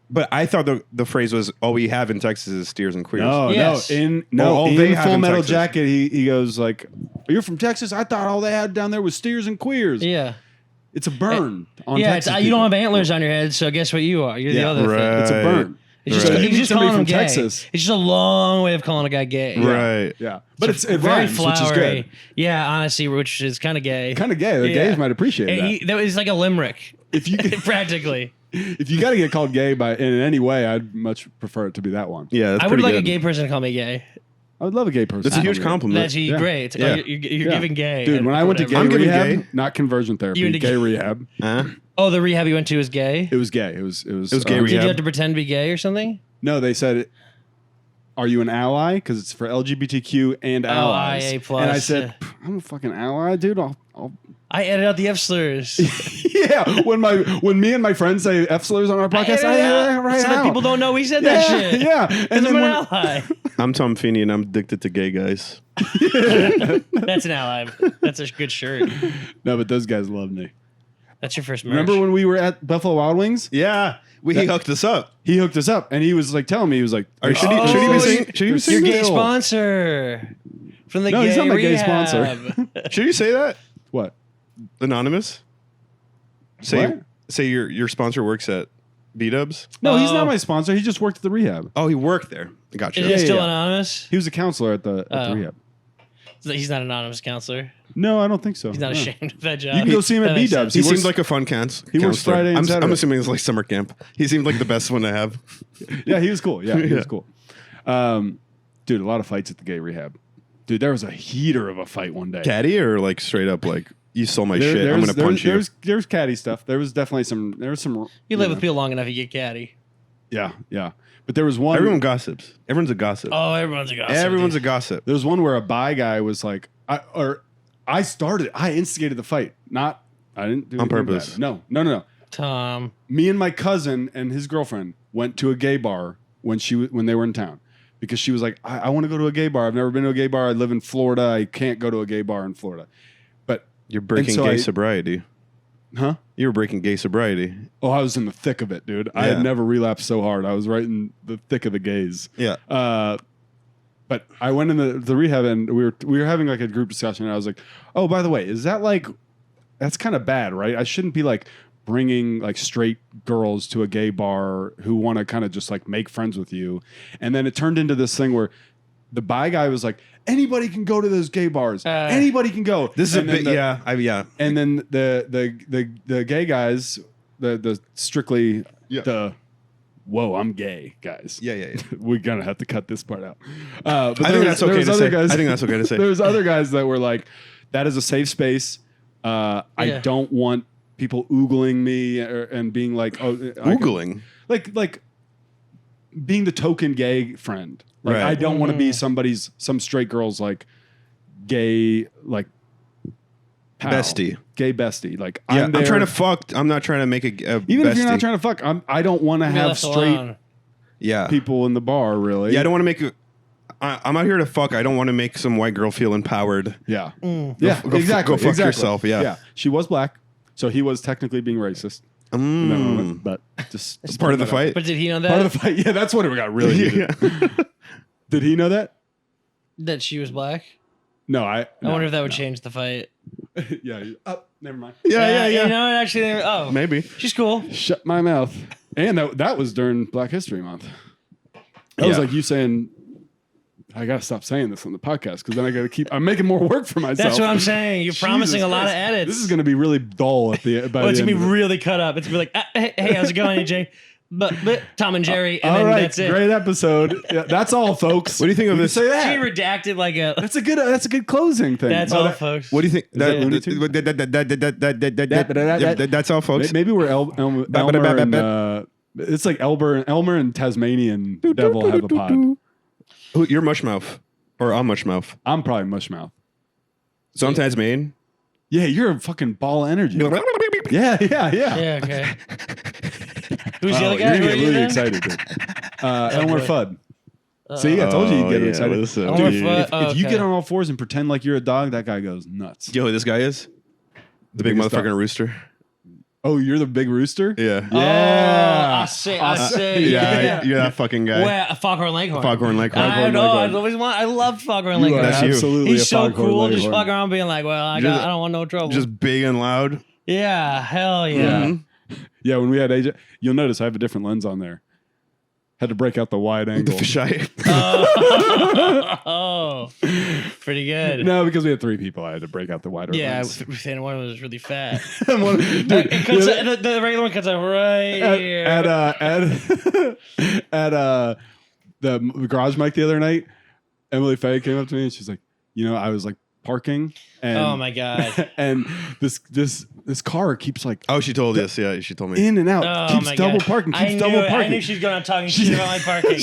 But I thought the phrase was all we have in Texas is steers and queers. Yes. In all they in have Full in Metal Texas. Jacket, he goes like, "You're from Texas? I thought all they had down there was steers and queers." Yeah. It's a burn on Yeah, Texas. you don't have people. antlers on your head, so guess what you are? You're the Yeah, other right. thing. It's a burn. It's just, Right. he's You meet just somebody calling him from gay. Texas. It's just a long way of calling a guy gay. Right. Yeah, but it's it very rhymes, which is flowery. good. Yeah, honestly, which is kind of gay. Kind of gay. The Yeah. gays might appreciate that. That was like a limerick, If you practically. if you got to get called gay by in any way, I'd much prefer it to be that one. Yeah, that's I would pretty like good. a gay person to call me gay. I would love a gay person. That's a to huge call me gay. compliment. That's Yeah. great. Yeah. You're Yeah. giving gay. Dude, when I went to gay I'm giving rehab, gay. not conversion therapy, You went to gay gay- rehab. Huh? Oh, the rehab you went to was gay? It was gay. It was It was gay Did you rehab. have to pretend to be gay or something? No, they said, "Are you an ally?" Because it's for LGBTQ and allies. IA plus, and I said, yeah. "I'm a fucking ally, dude. I'll I edit out the F slurs. yeah." When me and my friends say F slurs on our podcast, I edit it right so that out. people don't know we said Yeah, that shit. yeah. And And then I'm an when, ally. I'm Tom Feeney, and I'm addicted to gay guys. That's an ally. That's a good shirt. no, but those guys love me. That's your first merch. Remember when we were at Buffalo Wild Wings? Yeah, he hooked us up. He hooked us up, and he was like telling me, he was like, Should he be saying? Should he be your saying? gay that? sponsor from the No, gay he's not my gay rehab. sponsor. Should you say that? What? Anonymous. Say What? say your sponsor works at B Dubs. No, he's Oh. not my sponsor. He just worked at the rehab. Oh, he worked there. Gotcha. Is Yeah, he still yeah. anonymous? He was a counselor at the Oh. rehab. He's not an anonymous counselor. No, I don't think so. He's not No. ashamed of that job. You can go see him at That makes B-Dubs. He He works- seemed like a fun he works counselor. Friday and I'm Saturday. assuming it's like summer camp. He seemed like the best one to have. Yeah, he was cool. Yeah, he Yeah. was cool. Dude, a lot of fights at the gay rehab. Dude, there was a heater of a fight one day. Caddy or like straight up like you stole my shit. I'm gonna punch you. There's catty stuff. There was definitely some. There was some. You live with people long enough, you get catty. Yeah, yeah. But there was one. Everyone gossips. Everyone's a gossip. Oh, everyone's a gossip. Everyone's a dude. gossip. There was one where a bi guy was like, I instigated the fight. I didn't do On anything purpose. bad. No. Tom. Me and my cousin and his girlfriend went to a gay bar when they were in town because she was like, I want to go to a gay bar. I've never been to a gay bar. I live in Florida. I can't go to a gay bar in Florida. But You're breaking so gay I- sobriety. huh? You were breaking gay sobriety. Oh, I was in the thick of it, dude. I Yeah. had never relapsed so hard. I was right in the thick of the gays. Yeah. But I went in the rehab and we were having like a group discussion and I was like, oh, by the way, is that like, that's kind of bad, right? I shouldn't be like bringing like straight girls to a gay bar who want to kind of just like make friends with you. And then it turned into this thing where the bi guy was like, anybody can go to those gay bars. Anybody can go. This is And a then bit, the- yeah. And then the gay guys, the strictly the whoa, I'm gay guys. Yeah. We're gonna have to cut this part out. But I think that's okay to say. I think that's okay to say. There's other guys that were like, that is a safe space. I don't want people oogling me and being like, oh, Oogling? like being the token gay friend. Like Right. I don't want to be some straight girl's like gay like pal, Bestie. gay bestie. Like Yeah, I'm there. trying to fuck. I'm not trying to make a Even if you're bestie. not trying to fuck, I don't want to Be have left straight alone. Yeah. people in the bar. Really. Yeah, I don't want to make I'm out here to fuck. I don't want to make some white girl feel empowered. Yeah. Mm. Yeah. Go exactly. fuck exactly. yourself, yeah. She was black, so he was technically being racist. in that moment, but just It's part of the fight. But did he know that? Part of the fight. Yeah, that's when it got really heated. Did he know that? That she was black? No, I wonder if that would change the fight. Yeah. Oh, never mind. Yeah. You know, it actually, Maybe. she's cool. Shut my mouth. And that was during Black History Month. That was Yeah. like you saying, I got to stop saying this on the podcast because then I got to I'm making more work for myself. That's what I'm saying. You're promising Jesus a lot of Christ. edits. This is going to be really dull at the Well, by it's the gonna end be of it. really cut up. It's gonna be like, hey, how's it going, AJ? But Tom and Jerry, and All then right, that's it. great episode. Yeah, that's all, folks. What do you think of We can this? Say She that. redacted like a. That's a good closing thing. That's Oh, all, that- folks. What do you think? that Looney Tunes? That's all, folks. Maybe we're Elmer and it's like Elmer and Tasmanian Devil have a pod. Who, you're Mushmouth. Or I'm Mushmouth. I'm probably Mushmouth. So I'm Tasmanian. Yeah, you're a fucking ball of energy. Yeah. Yeah, okay. Who's the Oh, other guy? you're gonna Who are get you really then? excited, dude. Elmer boy. Fudd. See, I told you you'd get yeah, excited. listen, Elmer dude. Fudd. If you Okay. get on all fours and pretend like you're a dog, that guy goes nuts. You know who this guy is? The big biggest motherfucking dog. rooster. Oh, you're the big rooster? Yeah. Oh, I see. Yeah, you're that fucking guy. Where Foghorn Leghorn. Foghorn Leghorn. I know. Leghorn. I love Foghorn You are Leghorn. That's you. absolutely He's a so foghorn cool. Just leghorn. walking around being like, "Well, I don't want no trouble." Just big and loud. yeah, hell yeah. Yeah, when we had AJ, you'll notice I have a different lens on there. Had to break out the wide The angle. fisheye. Oh, pretty good. No, because we had three people. I had to break out the wider Yeah, lens. and one was really fat. Dude, It cuts the regular one cuts out right here. at the garage mic the other night, Emily Faye came up to me and she's like, I was like parking and Oh my god. and this car keeps like Oh, she told us. Yeah, she told me. in and out, Oh keeps my double God. parking, I keeps knew double it. parking. I knew she was going on talking shit about my parking.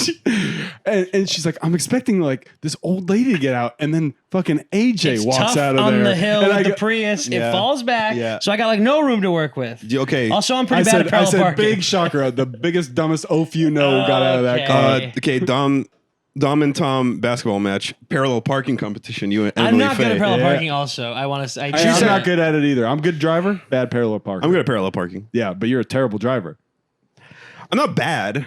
and she's like, I'm expecting like this old lady to get out, and then fucking AJ It's walks tough out of on there. the hill and with I the go- Prius. Yeah. It falls back. Yeah. So I got like no room to work with. Okay. Also, I'm pretty I bad said, at parallel parking. big shocker. The biggest, dumbest oaf you know got out of that Okay. car. Okay, Dom and Tom basketball match, parallel parking competition. You and I'm Emily not good Faye. at parallel Yeah. parking. Also, I want to say I'm not good at it either. I'm a good driver, bad parallel parking. I'm good at parallel parking. Yeah, but you're a terrible driver. I'm not bad.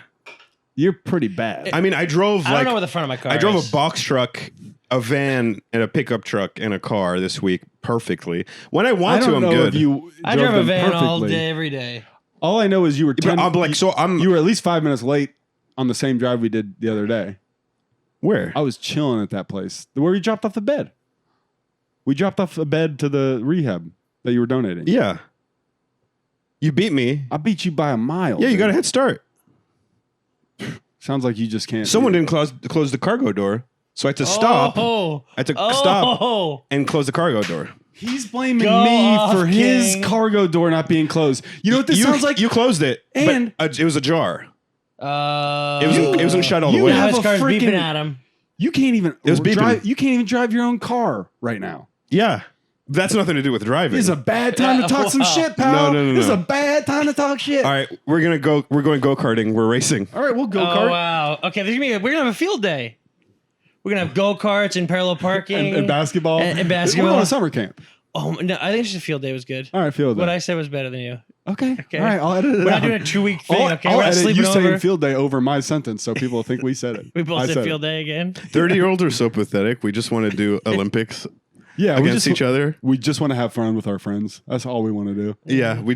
You're pretty bad. I mean, I drove I don't like know where the front of my car. I drove is. a box truck, a van, and a pickup truck and a car this week perfectly. When I I want to, don't I'm know good. if you I drove drove a them van all perfectly. day, every day. All I know is you were But 10, I'm like, so I'm you were at least 5 minutes late on the same drive we did the other day. where? I was chilling at that place where we dropped off the bed. We dropped off a bed to the rehab that you were donating. Yeah. You beat me. I beat you by a mile. Yeah, you dude. got a head start. Sounds like you just can't. Someone do it. didn't close the cargo door, so I had to stop. Oh, I had to stop oh. and close the cargo door. He's blaming Go me off, for his King. cargo door not being closed. You know what this you, sounds like? You closed it, And- but it was ajar. It Oh. wasn't shut all the You way. have His a car's freaking- beeping at him. You can't even It was beeping. drive. You can't even drive your own car right now. Yeah, that's nothing to do with driving. This is a bad time to talk some Wow. shit, pal. No. This is a bad time to talk shit. All right, we're going go karting. We're racing. All right, we'll go Oh kart wow. Okay, we're gonna have a field day. We're gonna have go karts and parallel parking and basketball. And basketball. We're on a summer camp. Oh no, I think just a field day was good. All right, field day. What I said was better than you. Okay. Okay. All right, I'll edit it We're out. not doing a 2-week thing. Okay, I'll we're not edit sleeping you saying over. field day over my sentence so people think we said it. We both I said said field it. day again. 30-year-olds are so pathetic. We just want to do Olympics. Yeah, against each other. We just want to have fun with our friends. That's all we want to do. Yeah, we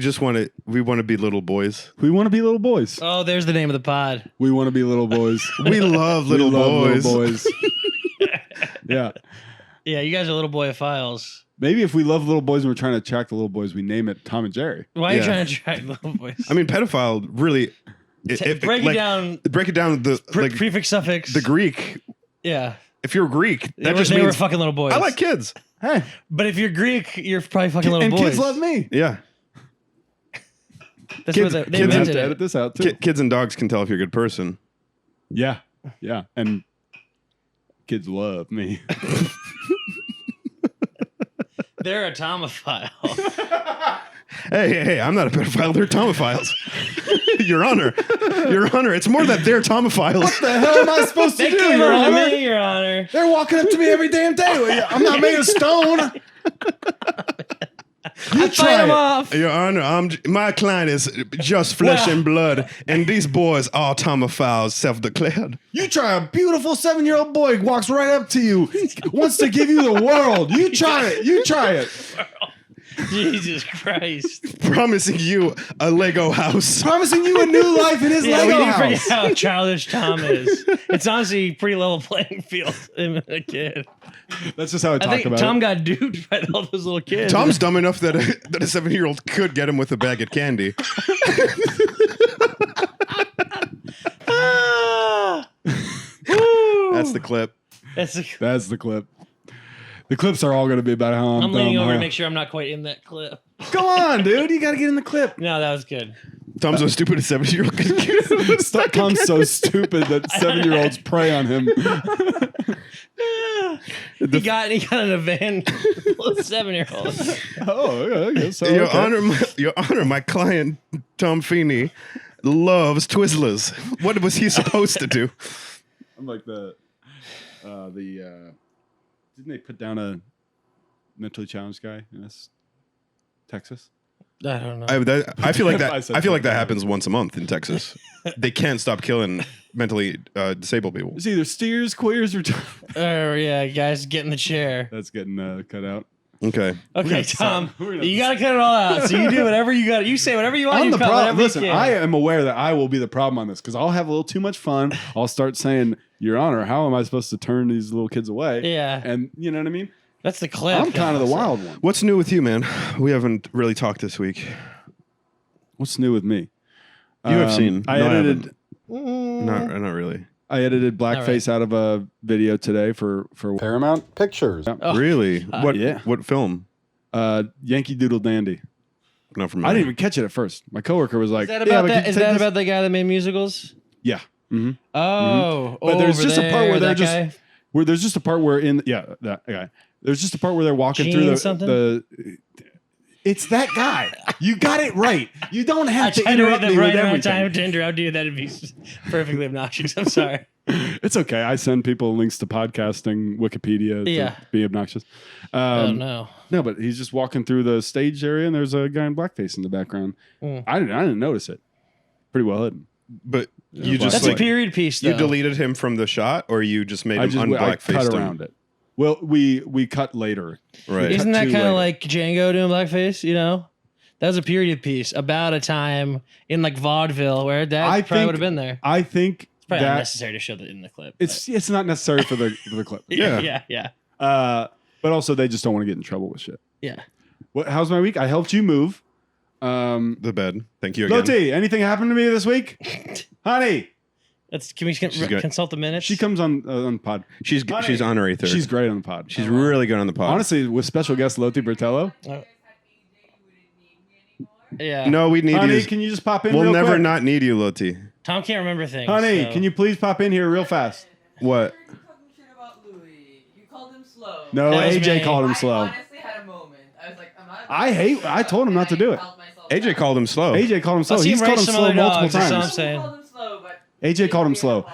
want to be little boys. We want to be little boys. Oh, there's the name of the pod. We want to be little boys. We love little boys. Little boys. Yeah. Yeah, you guys are little boyophiles. Maybe if we love little boys and we're trying to attract the little boys, we name it Tom and Jerry. Why are you Yeah. trying to attract little boys? I mean, pedophile really. Break it down. Break it down. The Prefix, suffix. the Greek. Yeah. If you're Greek, They that were, just they were means fucking little boys. I like kids. Hey, But if you're Greek, you're probably fucking little and boys. kids love me. Yeah, That's kids- what they kids Have invented to it. edit this out too. kids and dogs can tell if you're a good person. Yeah, yeah, and kids love me. They're a tomophile. Hey, I'm not a pedophile. They're tomophiles. Your Honor. It's more that they're tomophiles. What the hell am I supposed to They do, came Your on to Honor? me, Your Honor. They're walking up to me every damn day. I'm not made of stone. You Fight try them it. off. Your Honor, my client is just flesh Well- and blood, and these boys are tomophiles, self-declared. You try a beautiful 7-year-old boy walks right up to you, wants to give you the world. You try it. You try it. Jesus Christ. Promising you a Lego house. Promising you a new life in his Yeah, we Lego didn't forget house. how childish Tom is. It's honestly a pretty level playing field. Him and a kid. That's just how I I talk think about Tom it. got duped by all those little kids. Tom's dumb enough that a 7-year-old could get him with a bag of candy. Ah! Woo! That's the clip. That's That's the clip. The clips are all going to be about how I'm I'm leaning dumb, over huh? to make sure I'm not quite in that clip. Come on, dude. You got to get in the clip. No, that was good. Tom's so stupid a 7-year-old could get Tom's so stupid that 7-year-olds prey on him. He got in a van full of 7-year-olds. Oh, yeah, I guess so. Your Okay. Honor, my client Tom Feeney loves Twizzlers. What was he supposed to do? I'm like didn't they put down a mentally challenged guy in this Texas? I don't know. I feel like that. I said I feel like that something. happens once a month in Texas. They can't stop killing mentally disabled people. It's either steers, queers, or Oh, yeah, guys, get in the chair. that's getting cut out. Okay. Okay, gonna Tom, we're gonna- you got to cut it all out. So you do whatever you got. You say whatever you want. I'm You the cut problem. whatever Listen, you can. I am aware that I will be the problem on this because I'll have a little too much fun. I'll start saying, "Your Honor, how am I supposed to turn these little kids away?" Yeah. and you know what I mean. That's the clip. I'm kind of the wild one. What's new with you, man? We haven't really talked this week. What's new with me? You have seen. I No, edited. Not really. I edited blackface out of a video today for Paramount Pictures. Oh, Really? What? yeah. What film? Yankee Doodle Dandy. Not from. I didn't even catch it at first. My coworker was like, Is that "Yeah, about but that? can you Is take that this?" about the guy that made musicals? Yeah. Mm-hmm. Oh, But there's over just a part there, where they're that just guy? where there's just a part where that guy. There's just a part where they're walking Gene through something? the. It's that guy. You got it right. You don't I have to tried to read interrupt the me right with amount of time everything. to interrupt you. That'd be perfectly obnoxious. I'm sorry. It's okay. I send people links to podcasting, Wikipedia to Yeah. be obnoxious. Oh no. No, but he's just walking through the stage area, and there's a guy in blackface in the background. Mm. I didn't notice it. Pretty well hidden. But you just That's like a period piece, though. you deleted him from the shot, or you just made him I unblackfaced cut him? around it. Well, we cut later. Right. Isn't that too kind later. of like Django doing blackface? You know, that was a period piece about a time in like vaudeville where that I probably think- would have been there. I think Probably that unnecessary to show that in the clip. it's not necessary for the clip. but yeah. yeah. But also they just don't want to get in trouble with shit. Yeah. How's my week? I helped you move. The bed. Thank you again. Loti, anything happened to me this week? Honey, Can we good. consult the minutes? she comes on the pod. She's honorary third. She's great on the pod. She's really good on the pod. Honestly, with special guest Loti Bertello. Yeah. no, we need Honey, you. can you just pop in We'll real never quick? not need you, Loti. Tom can't remember things. Honey, so- can you please pop in here real fast? What? Talking shit about Louis. You called him slow. No, That was AJ me. called him I slow. honestly had a moment. I was like, I'm not. I told him not to do it. AJ called him slow. AJ called him slow. Let's see He's him called him race some slow other multiple dogs, that's all I'm times. saying. called him slow, but AJ called him slow.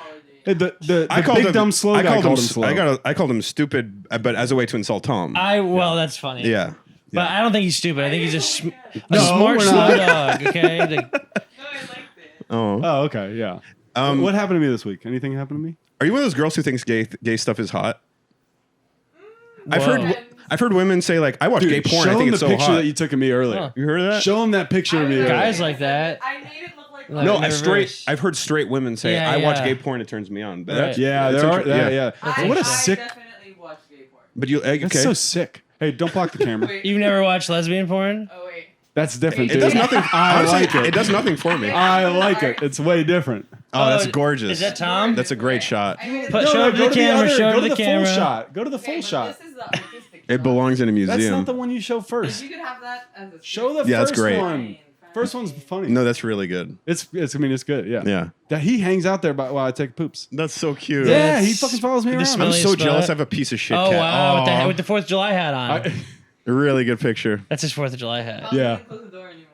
The I called big him dumb slow guy called him slow. I called him stupid, but as a way to insult Tom. Well, that's funny. yeah. But I don't think he's stupid. I think he's a No, smart, we're slow not. dog. Okay. no, I liked it. Oh. Oh, okay, yeah. What happened to me this week? Anything happened to me? Are you one of those girls who thinks gay stuff is hot? Whoa. I've heard women say like, I watch Dude, gay porn. show I think him it's the so picture hot. that you took of me earlier. Huh. You heard of that? Show him that picture of me. Guys earlier. like that. I made it look like. Like No, the I straight. reverse. I've heard straight women say, Yeah, I watch yeah. gay porn. It turns me on. But Right. that's, Yeah, that's there are. inter- Yeah. I, What a I sick. definitely watch gay porn. But you okay? That's so sick. Hey, don't block the camera. Wait. You've never watched lesbian porn? Oh wait. That's different, It dude. does nothing. I honestly, like it. It does nothing for me. I like it. It's way different. Oh, that's Oh, gorgeous. Is that Tom? That's a great shot. I made it Put- look- show it to the camera, show it Go to the camera. full shot. Go to the Okay, full but shot. This is the artistic It shot. belongs in a That's museum. not the one you show If first. you could have that as a Show the Yeah, that's first great. one. First one's funny. No, that's really good. It's. I mean, it's good. Yeah. Yeah. That he hangs out there while I take poops. That's so cute. Yeah, That's he fucking follows me the around. smell- I'm so Smelly jealous. spot. I have a piece of shit Oh cat. wow, Aw. with the 4th of July hat on. A really good picture. That's his 4th of July hat. I Yeah. don't close the door anymore.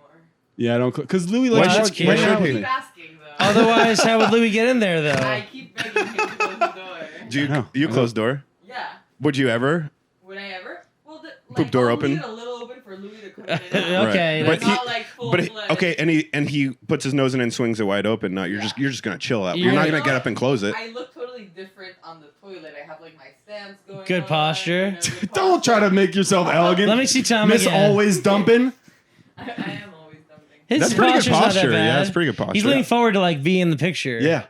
Yeah, I don't. Because Louis likes that's to cute. hang out Why with should me. Keep asking though. Otherwise, how would Louis get in there though? I keep begging him to close the door. Do you I know. you I know. close door? Yeah. Would you ever? Would I ever? Well, Poop door I'll open? leave it a little open for Louis to come in and out. Okay, Right. that's- But Not like full But fledged. okay, and he puts his nose in and swings it wide open. No, you're just gonna chill out. You're You're not like- gonna get up and close it. I look totally different on the toilet. I have like my stance going. Good on, posture. good Don't try to posture. make yourself elegant. Let me see Tom Miss again. always dumping. I am always dumping. His That's pretty good posture's not that posture. Yeah, bad. that's pretty good posture. He's leaning forward to like be in the picture. Yeah.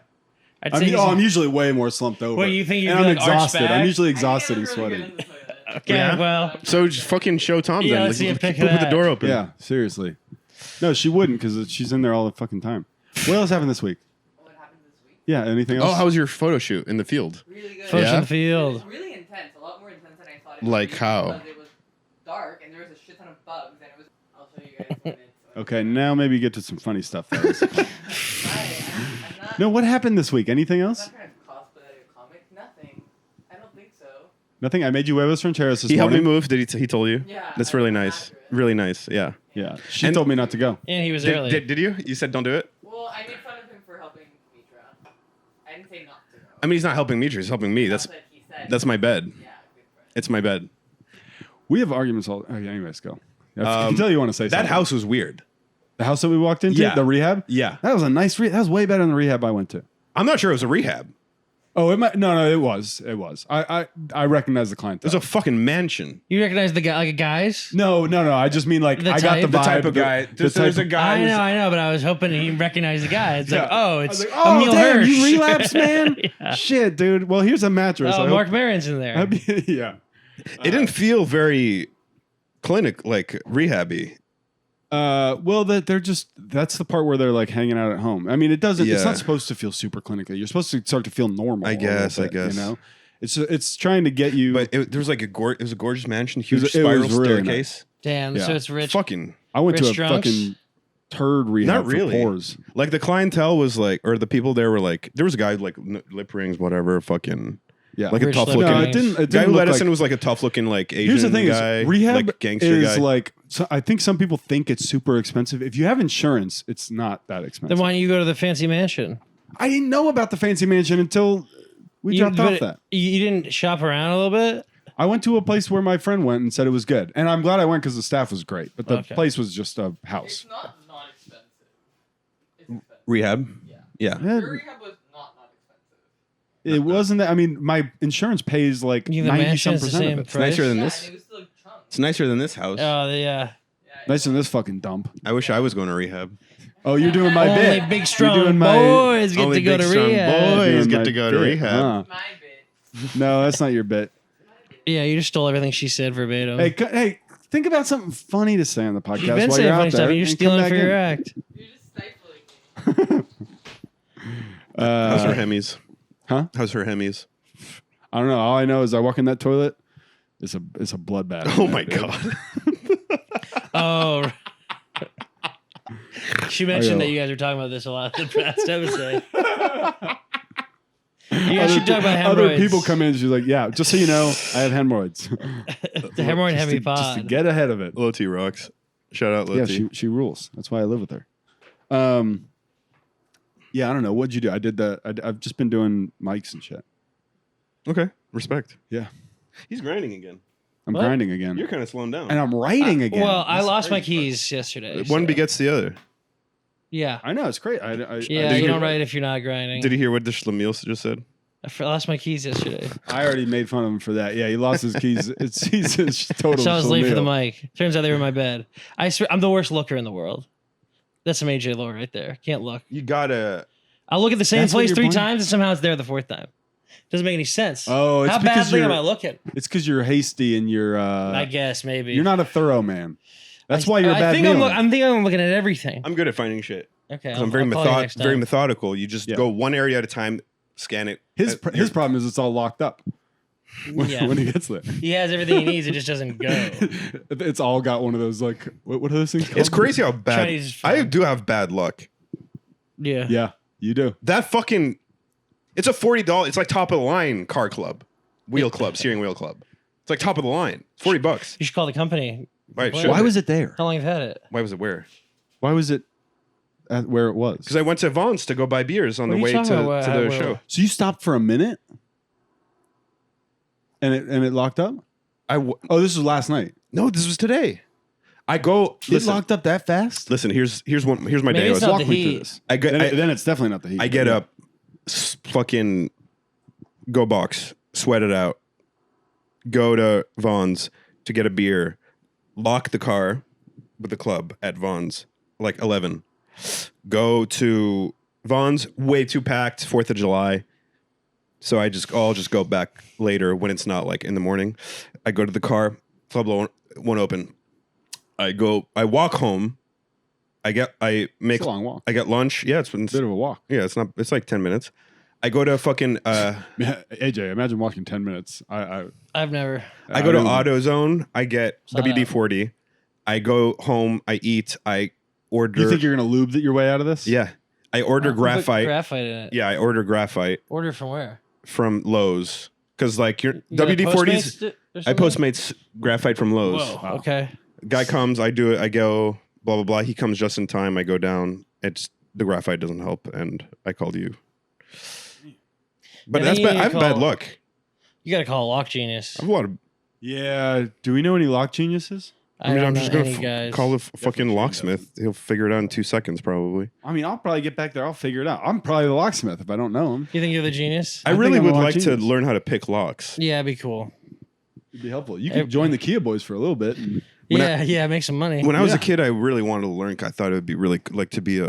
I'd I say mean, he's- I'm usually way more slumped over. What, you think you'd and be, I'm like, arched exhausted. back? I'm usually I think exhausted I'm and really good sweating. in the toilet. Okay, Yeah. well, So just fucking show Tom Yeah, then. let's see a pic of poop with the that. door open. Yeah, seriously. No, she wouldn't because she's in there all the fucking time. What else happened this week? What happened this week? Yeah, anything else? Oh, how was your photo shoot in the field? Really good. push Yeah? in the It was field. really intense. A lot more intense than I thought it Like would be. how? Because it was dark and there was a shit ton of bugs and it was. I'll show you guys in a minute. So Okay, now maybe get to some funny stuff. That was- I'm not. no, what happened this week? Anything I'm else? not trying to cosplay a comic. Nothing. I don't think so. Nothing. I made you huevos rancheros this He helped me morning. move. Did he told you? Yeah. That's I really know nice. accurate. Really nice. Yeah. Yeah, she And- told me not to go. And he was early. Did you? You said don't do it. Well, I made fun of him for helping Mitra. I didn't say not to go. I mean, he's not helping me. He's helping me. That's He said. that's my bed. Yeah, good friend. It's my bed. We have arguments all. Okay, anyways, go. I can tell you want to say That something. house was weird. The house that we walked into, Yeah. the rehab. Yeah. That was a nice rehab. That was way better than the rehab I went to. I'm not sure it was a rehab. Oh, it might. No, it was. It was. I recognize the client. It was a fucking mansion. You recognize the guy, like guys? No. I just mean like The I got the type? vibe. The type of guy. There's a of- guy. I know, but I was hoping he recognized the guy. It's like, Yeah. oh, I it's was like, oh Emil damn, Hirsch. you relapsed, man. Yeah. Shit, dude. Well, here's a mattress. Oh, I Mark hope- Maron's in there. yeah. It didn't feel very clinic like rehabby. Well, they're just that's the part where they're like hanging out at home. I mean, it doesn't. It's Yeah. not supposed to feel super clinically. You're supposed to start to feel normal. I a little guess, bit, I guess. You know, it's trying to get you. But there was like it was a gorgeous mansion, huge It spiral was really staircase. Damn, Yeah. so it's rich. Fucking I went to a Rich drunks? fucking turd rehab not really. for pores. Like the clientele was like, or the people there were like, there was a guy with like lip rings, whatever, fucking Yeah, like a Rich tough lip looking. rings. no, it didn't. It Guy didn't who look let us like, in was like a tough looking like Asian Here's the thing: guy, is rehab like gangster is guy. like. So I think some people think it's super expensive. If you have insurance, it's not that expensive. Then why don't you go to the fancy mansion? I didn't know about the fancy mansion until we dropped but off that. You didn't shop around a little bit? I went to a place where my friend went and said it was good, and I'm glad I went because the staff was great. But the Okay. place was just a house. It's not expensive. It's expensive. Rehab. Yeah. Yeah. Yeah, Your rehab was not expensive. it wasn't that. I mean, my insurance pays like You the 90 mansion some is the percent same of it. It's nicer than Yeah, this. and it was still chunks. It's nicer than this house. Oh, yeah. Yeah, Nicer than this fucking dump. I wish I was going to rehab. Oh, you're doing my Only bit. big You're strong doing my- boys get Only to go big to strong rehab. boys doing get my to go to bit, rehab. huh? My bit. No, that's not your bit. Yeah, you just stole everything she said verbatim. Hey, hey, think about something funny to say on the podcast You've been while saying you're funny out stuff there. and you're and stealing come for back your in. act. You're just stifling me. How's her Hemis? Huh? How's her Hemis? I don't know. All I know is I walk in that toilet. It's a bloodbath. Oh my god. Oh. She mentioned go. that you guys were talking about this a lot in the past episode. You guys should talk about hemorrhoids. Other people come in. She's like, "Yeah, just so you know, I have hemorrhoids." The hemorrhoid just, heavy to, just to pod. get ahead of it. Loti rocks. Shout out Yeah, Loti. she rules. That's why I live with her. Yeah, I don't know. What'd you do? I've just been doing mics and shit. Okay. Respect. Yeah, He's grinding again. I'm What? grinding again, You're kind of slowing down. and I'm writing again. Well, I That's lost my crazy. keys yesterday. One so- begets the other. Yeah. I know it's great. Yeah, Did you you- don't write if you're not grinding. Did you hear what the Schlemiel just said? I lost my keys yesterday. I already made fun of him for that. Yeah, he lost his keys. He's total. So I was late for the Schlemiel. mic. Turns out they were in my bed. I swear, I'm the worst looker in the world. That's some AJ Lowe right there. Can't look. You gotta. I'll look at the same That's what place you're 3 pointing- times and somehow it's there the 4th time. Doesn't make any sense. Oh, it's how because badly am you're- I looking? It's because you're hasty and you're. I guess maybe You're not a thorough man. That's why you're a bad I think mealer. I'm thinking I'm looking at everything. I'm good at finding shit. Okay, 'Cause I'm very I'll call you next very time. methodical. You just Yeah. go one area at a time, scan it. His problem is it's all locked up Yeah. when he gets there. He has everything he needs. It just doesn't go. It's all got one of those like what are those things called? It's crazy how bad Chinese I phone. do have bad luck. Yeah. Yeah, you do. That fucking, it's a $40. It's like top of the line car club, wheel club, steering wheel club. It's like top of the line. $40. You should call the company. Right, Why should Why it? was it there? How long have you had it? Why was it where? Why was it at where it was? Because I went to Vaughn's to go buy beers on What the are way you to talking about? the Where- show. So you stopped for a minute, and it locked up. Oh, this was last night. No, this was today. I go. It locked up that fast. Listen, here's my Maybe day. it's not Walk the me through heat. this. I get Then it's definitely not the heat. I get up, fucking go box, sweat it out, go to Vaughn's to get a beer, lock the car with the club at Vaughn's, like 11. Go to Vaughn's, way too packed, 4th of July. So I'll just go back later when it's not like in the morning. I go to the car, club won't open. I walk home. I make It's a long walk. I get lunch. Yeah, it's Bit of a walk. yeah, it's like 10 minutes. I go to fucking Yeah, AJ, imagine walking 10 minutes. I've never. I go to don't- AutoZone, I get Sign WD-40. I go home, I eat, I order You think you're gonna lube your way out of this? yeah. I order Put graphite. Graphite in it. Yeah, I order graphite Order from where? from Lowe's. Cause like your You got a WD-40s Postmates or I something? Postmates graphite from Lowe's. Whoa. Okay. Guy comes, I do it, I go, blah blah blah. He comes just in time, I go down. The graphite doesn't help, and I called you. But Yeah, that's you bad. need I to have bad call- luck. You got to call a Lock Genius. I have a lot of Yeah. Do we know any lock geniuses? I mean, don't I'm know just gonna any guys. call the fucking locksmith. He'll figure it out in 2 seconds, probably. I mean, I'll probably get back there. I'll figure it out. I'm probably the locksmith if I don't know him. You think you're the genius? I think really I'm would a lock like to genius. learn how to pick locks. Yeah, it'd be cool. It'd be helpful. You could join the Kia boys for a little bit. And When Yeah, make some money. When I was a Yeah. kid, I really wanted to learn. I thought it would be really like to be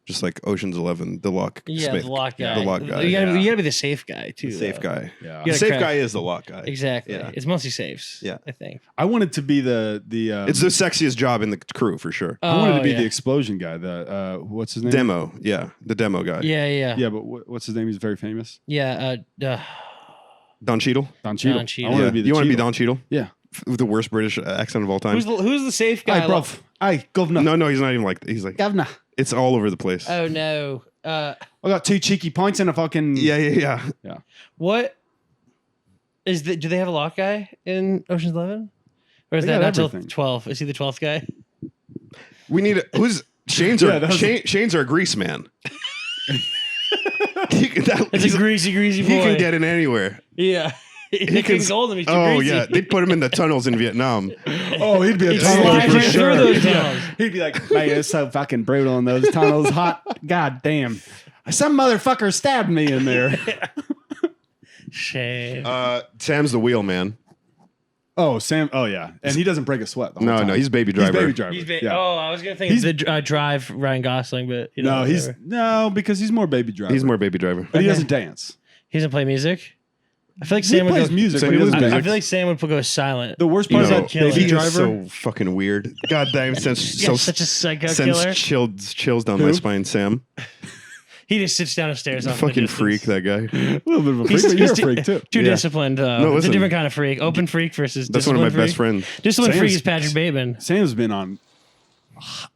just like Ocean's 11, the lock. Yeah, smith, the lock guy. The lock guy. You gotta, yeah. you gotta be the safe guy too. The safe though. guy. yeah. You The gotta safe crack- guy is the lock guy. Exactly. Yeah. It's mostly safes. Yeah. I think. I wanted to be the It's the sexiest job in the crew for sure. I wanted to be yeah. the explosion guy. The what's his name? Demo, yeah, the demo guy. Yeah. Yeah, but what's his name? He's very famous. Don Cheadle. Don Cheadle. Don Cheadle. I wanted Yeah. to be the You want to be Cheadle. Don Cheadle? Yeah. With the worst British accent of all time. Who's the safe guy? Hey, bruv. Hey, governor. No, he's not even like. He's like. Governor. It's all over the place. Oh no. I got 2 cheeky pints and a fucking. Yeah. What is the? Do they have a lock guy in Ocean's 11? Or is They that got not till everything. 12? Is he the 12th guy? We need who's Shane's Yeah, our that was- Shane's our grease man. It's a greasy boy. He can get in anywhere. Yeah. He can can hold him. He's too Oh greasy. yeah, they put him in the tunnels in Vietnam. Oh, he'd be a He tunnel slides for right sure. through those tunnels. He'd be like, man, it's so fucking brutal in those tunnels. Hot. God damn. Some motherfucker stabbed me in there. Shame. Sam's the wheel man. Oh, Sam. Oh, yeah. And he doesn't break a sweat. The whole time. No, he's baby driver. He's baby driver. He's yeah. Oh, I was gonna think He's- the Drive Ryan Gosling, but you know, No, he's whatever. no, because he's more baby driver. He's more baby driver. but he Okay. doesn't dance. He doesn't play music. I feel like He Sam would plays go, music, Sam but he doesn't plays I dance. feel like Sam would go silent. The worst part No, is that killer. baby he is driver. so fucking weird. God damn, Yeah, such a psycho killer. sends chills down my Who? spine. Sam, He just sits down and stares off. in the fucking distance. freak. That guy. a little bit of a freak, He's, but you're a he's freak too. too Yeah. disciplined. No, It's a listen. different kind of freak. Open freak versus That's one of my disciplined best freak. friends. Disciplined freak Sam's- is Patrick Bateman. Sam's been on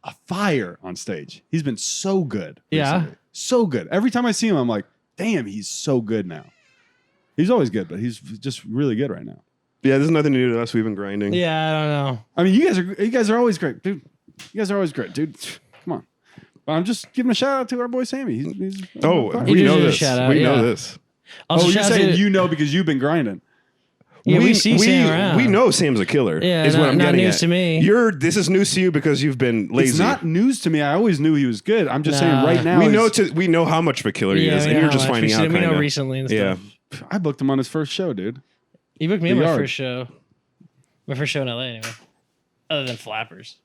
a fire on stage. He's been so good. Yeah. recently. So good. Every time I see him, I'm like, damn, he's so good now. He's always good, but he's just really good right now. Yeah, there's nothing new to us. We've been grinding. Yeah, I don't know. I mean, you guys are always great, dude. You guys are always great, dude. Come on. But I'm just giving a shout out to our boy Sammy. He's Oh, on fire. He we know deserves a this. shout out, We yeah. know this. Also, Oh, you're shout out saying to- you know because you've been grinding. Yeah, we see Sam around. We know Sam's a killer. Yeah, is what I'm not getting news at. to me. This is news to you because you've been lazy. It's not news to me. I always knew he was good. I'm just saying right now. we know how much of a killer he is, we and know you're how just much. finding out. We know kinda. recently and Yeah. stuff. I booked him on his first show, dude. You booked me on The my Yard. first show. My first show in LA, anyway. Other than Flappers.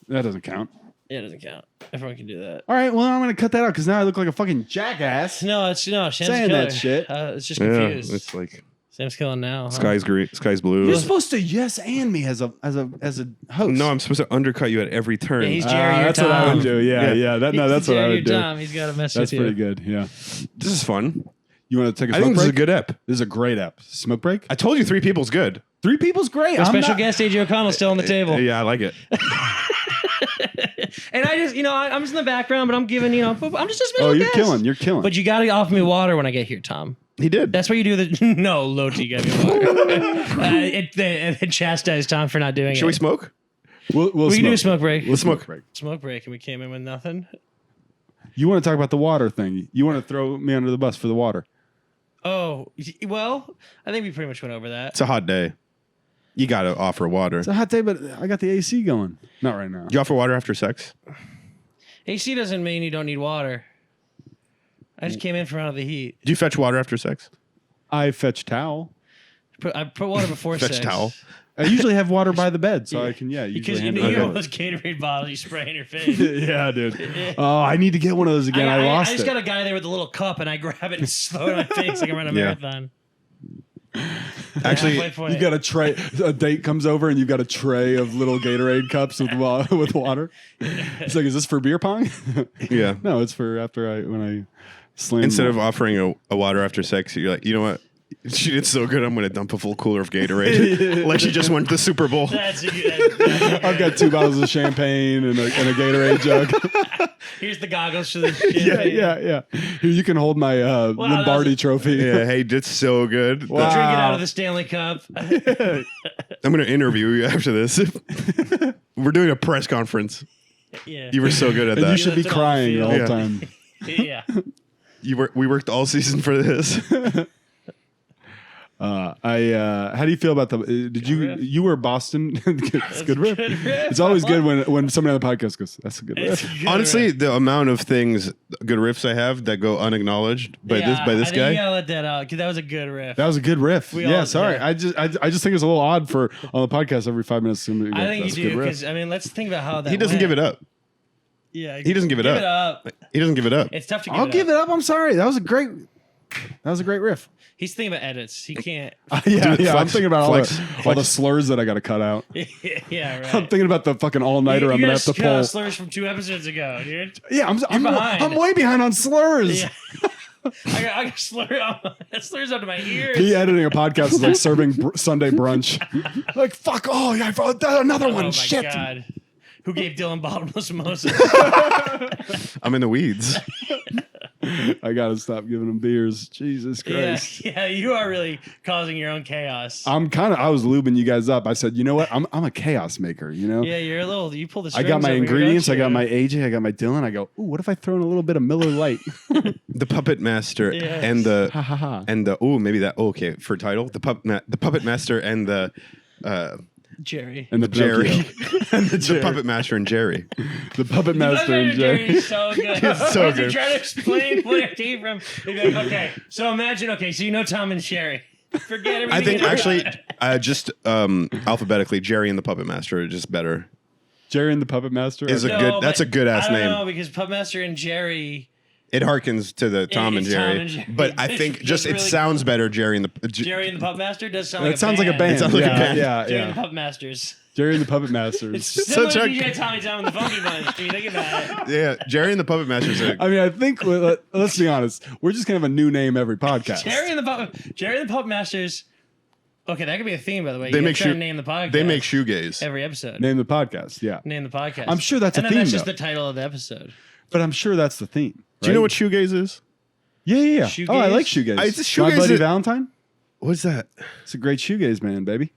That doesn't count. Yeah, it doesn't count. Everyone can do that. All right, well, I'm going to cut that out because now I look like a fucking jackass. No, Sam's Saying killer. that shit. It's just Yeah, confused. it's like Sam's killing now. Huh? sky's green, sky's blue. You're supposed to yes and me as a host. No, I'm supposed to undercut you at every turn. Yeah, he's Jerry. You're that's Tom. what I would do. Yeah. That's what I Jerry, would do. you're Tom. He's got to mess That's with you. pretty good. Yeah. This is fun. You want to take a I smoke think this is a break? good ep. This is a great ep. Smoke break? I told you 3 people's good. 3 people's great. Our I'm special not- guest, AJ O'Connell, still on the table. Yeah, I like it. And I just, I'm just in the background, but I'm giving, I'm just a special Oh, you're guest. killing. You're killing. But you got to offer me water when I get here, Tom. He did. That's why you do the no, Loti got me water. It chastised Tom for not doing Should it. we smoke? we'll We can do a smoke break. We'll smoke. break. Smoke break, and we came in with nothing. You want to talk about the water thing? You want to throw me under the bus for the water? Oh, well, I think we pretty much went over that. It's a hot day. You got to offer water. It's a hot day, but I got the AC going. Not right now. You offer water after sex? AC doesn't mean you don't need water. I just came in from out of the heat. Do you fetch water after sex? I fetch towel. I put water before Fetch sex. towel. I usually have water by the bed, so I can Because usually you handle know it. you know those Gatorade bottles you spray in your face. Yeah, dude. Oh, I need to get one of those again. I lost I just it. got a guy there with a little cup, and I grab it and throw it in my face like I'm running a Yeah. marathon. Actually, Halfway point. You got a tray. A date comes over and you've got a tray of little Gatorade cups with with water. It's like, is this for beer pong? yeah. No, it's for when I slam. Instead of offering a water after sex, you're like, you know what? She did so good, I'm going to dump a full cooler of Gatorade. Like she just went to the Super Bowl. That's a good. I've got 2 bottles of champagne and a Gatorade jug. Here's the goggles for the champagne. yeah. Here, you can hold my Lombardi that's- trophy. Yeah, hey, did so good. Wow. Drink it out of the Stanley Cup. I'm going to interview you after this. We're doing a press conference. Yeah. You were so good at And you should be That's all I crying the feel. whole Yeah. time. Yeah. We worked all season for this. How do you feel about the? Did you were Boston? It's good riff. good riff. It's always good when somebody on the podcast goes, "That's a good riff." Honestly, the amount of things, good riffs I have that go unacknowledged by this I think guy. You gotta let that out because that was a good riff. That was a good riff. We Yeah, all- sorry. yeah. I just think it's a little odd for on the podcast every 5 minutes. I think that's a you good do riff. because let's think about how that. He doesn't went. give it up. Yeah, He doesn't give it up. He doesn't give it up. It's tough to give I'll it give up. it up. I'm sorry. That was a great riff. He's thinking about edits. He can't. Yeah, Dude, I'm flex- thinking about flex- all the slurs that I got to cut out. Yeah, right. I'm thinking about the fucking all nighter I'm you gonna have to cut out pull. slurs from 2 episodes ago, dude. Yeah, I'm behind. way behind on slurs. Yeah. I got slurs up to my ears. Me editing a podcast is like serving Sunday brunch. Like, fuck, oh, yeah, another Oh one. my Shit. God. Who gave Dylan bottomless mimosas? I'm in the weeds. I got to stop giving him beers. Jesus Christ. yeah, you are really causing your own chaos. I was lubing you guys up. I said, you know what? I'm a chaos maker, you know? Yeah, you pull the I strings got my over here, ingredients. don't I got you? my AJ. I got my Dylan. I go, ooh, what if I throw in a little bit of Miller Lite? The Puppet Master Yes. and the Ha ha ha. and the maybe that okay for title the Puppet Master and the Jerry. And the Jerry Pinocchio. And the Puppet Master and Jerry. The Puppet Master and Jerry. Jerry's so good. so As you good. try to explain where it came from, you'd be like, okay, so imagine, so you know Tom and Jerry. Forget everything. I think you know. actually just alphabetically Jerry and the Puppet Master are just better. Jerry and the Puppet Master. Is Okay. a good- that's a good ass I don't name. know, because Puppet Master and Jerry. It harkens to the Tom and it's Tom Jerry, and Jerry. but I It's think just it really sounds better. Jerry and the Jerry and the Puppet Master does sound like It sounds like a band. It sounds like a yeah, band. Yeah, Jerry and the yeah. Puppet Masters. Jerry and the Puppet Masters. It's similar such to a- DJ Tommy Tom and the Funky Bunch. If you think about it. Yeah, Jerry and the Puppet Master is I mean, I think let's be honest. We're just gonna have a new name every podcast. Jerry and the Puppet Masters. Okay, that could be a theme, by the way. They You make gotta try shoe- to name the podcast. they make shoegaze. every episode. Name the podcast. Yeah, Name the podcast. I'm sure that's and a then theme, that's just though. the title of the episode. but I'm sure that's the theme. Do you know right? what shoegaze is? Yeah. Shoegaze? Oh, I like shoegaze. It's My shoegaze buddy is- Valentine. What's that? It's a great shoegaze man, baby.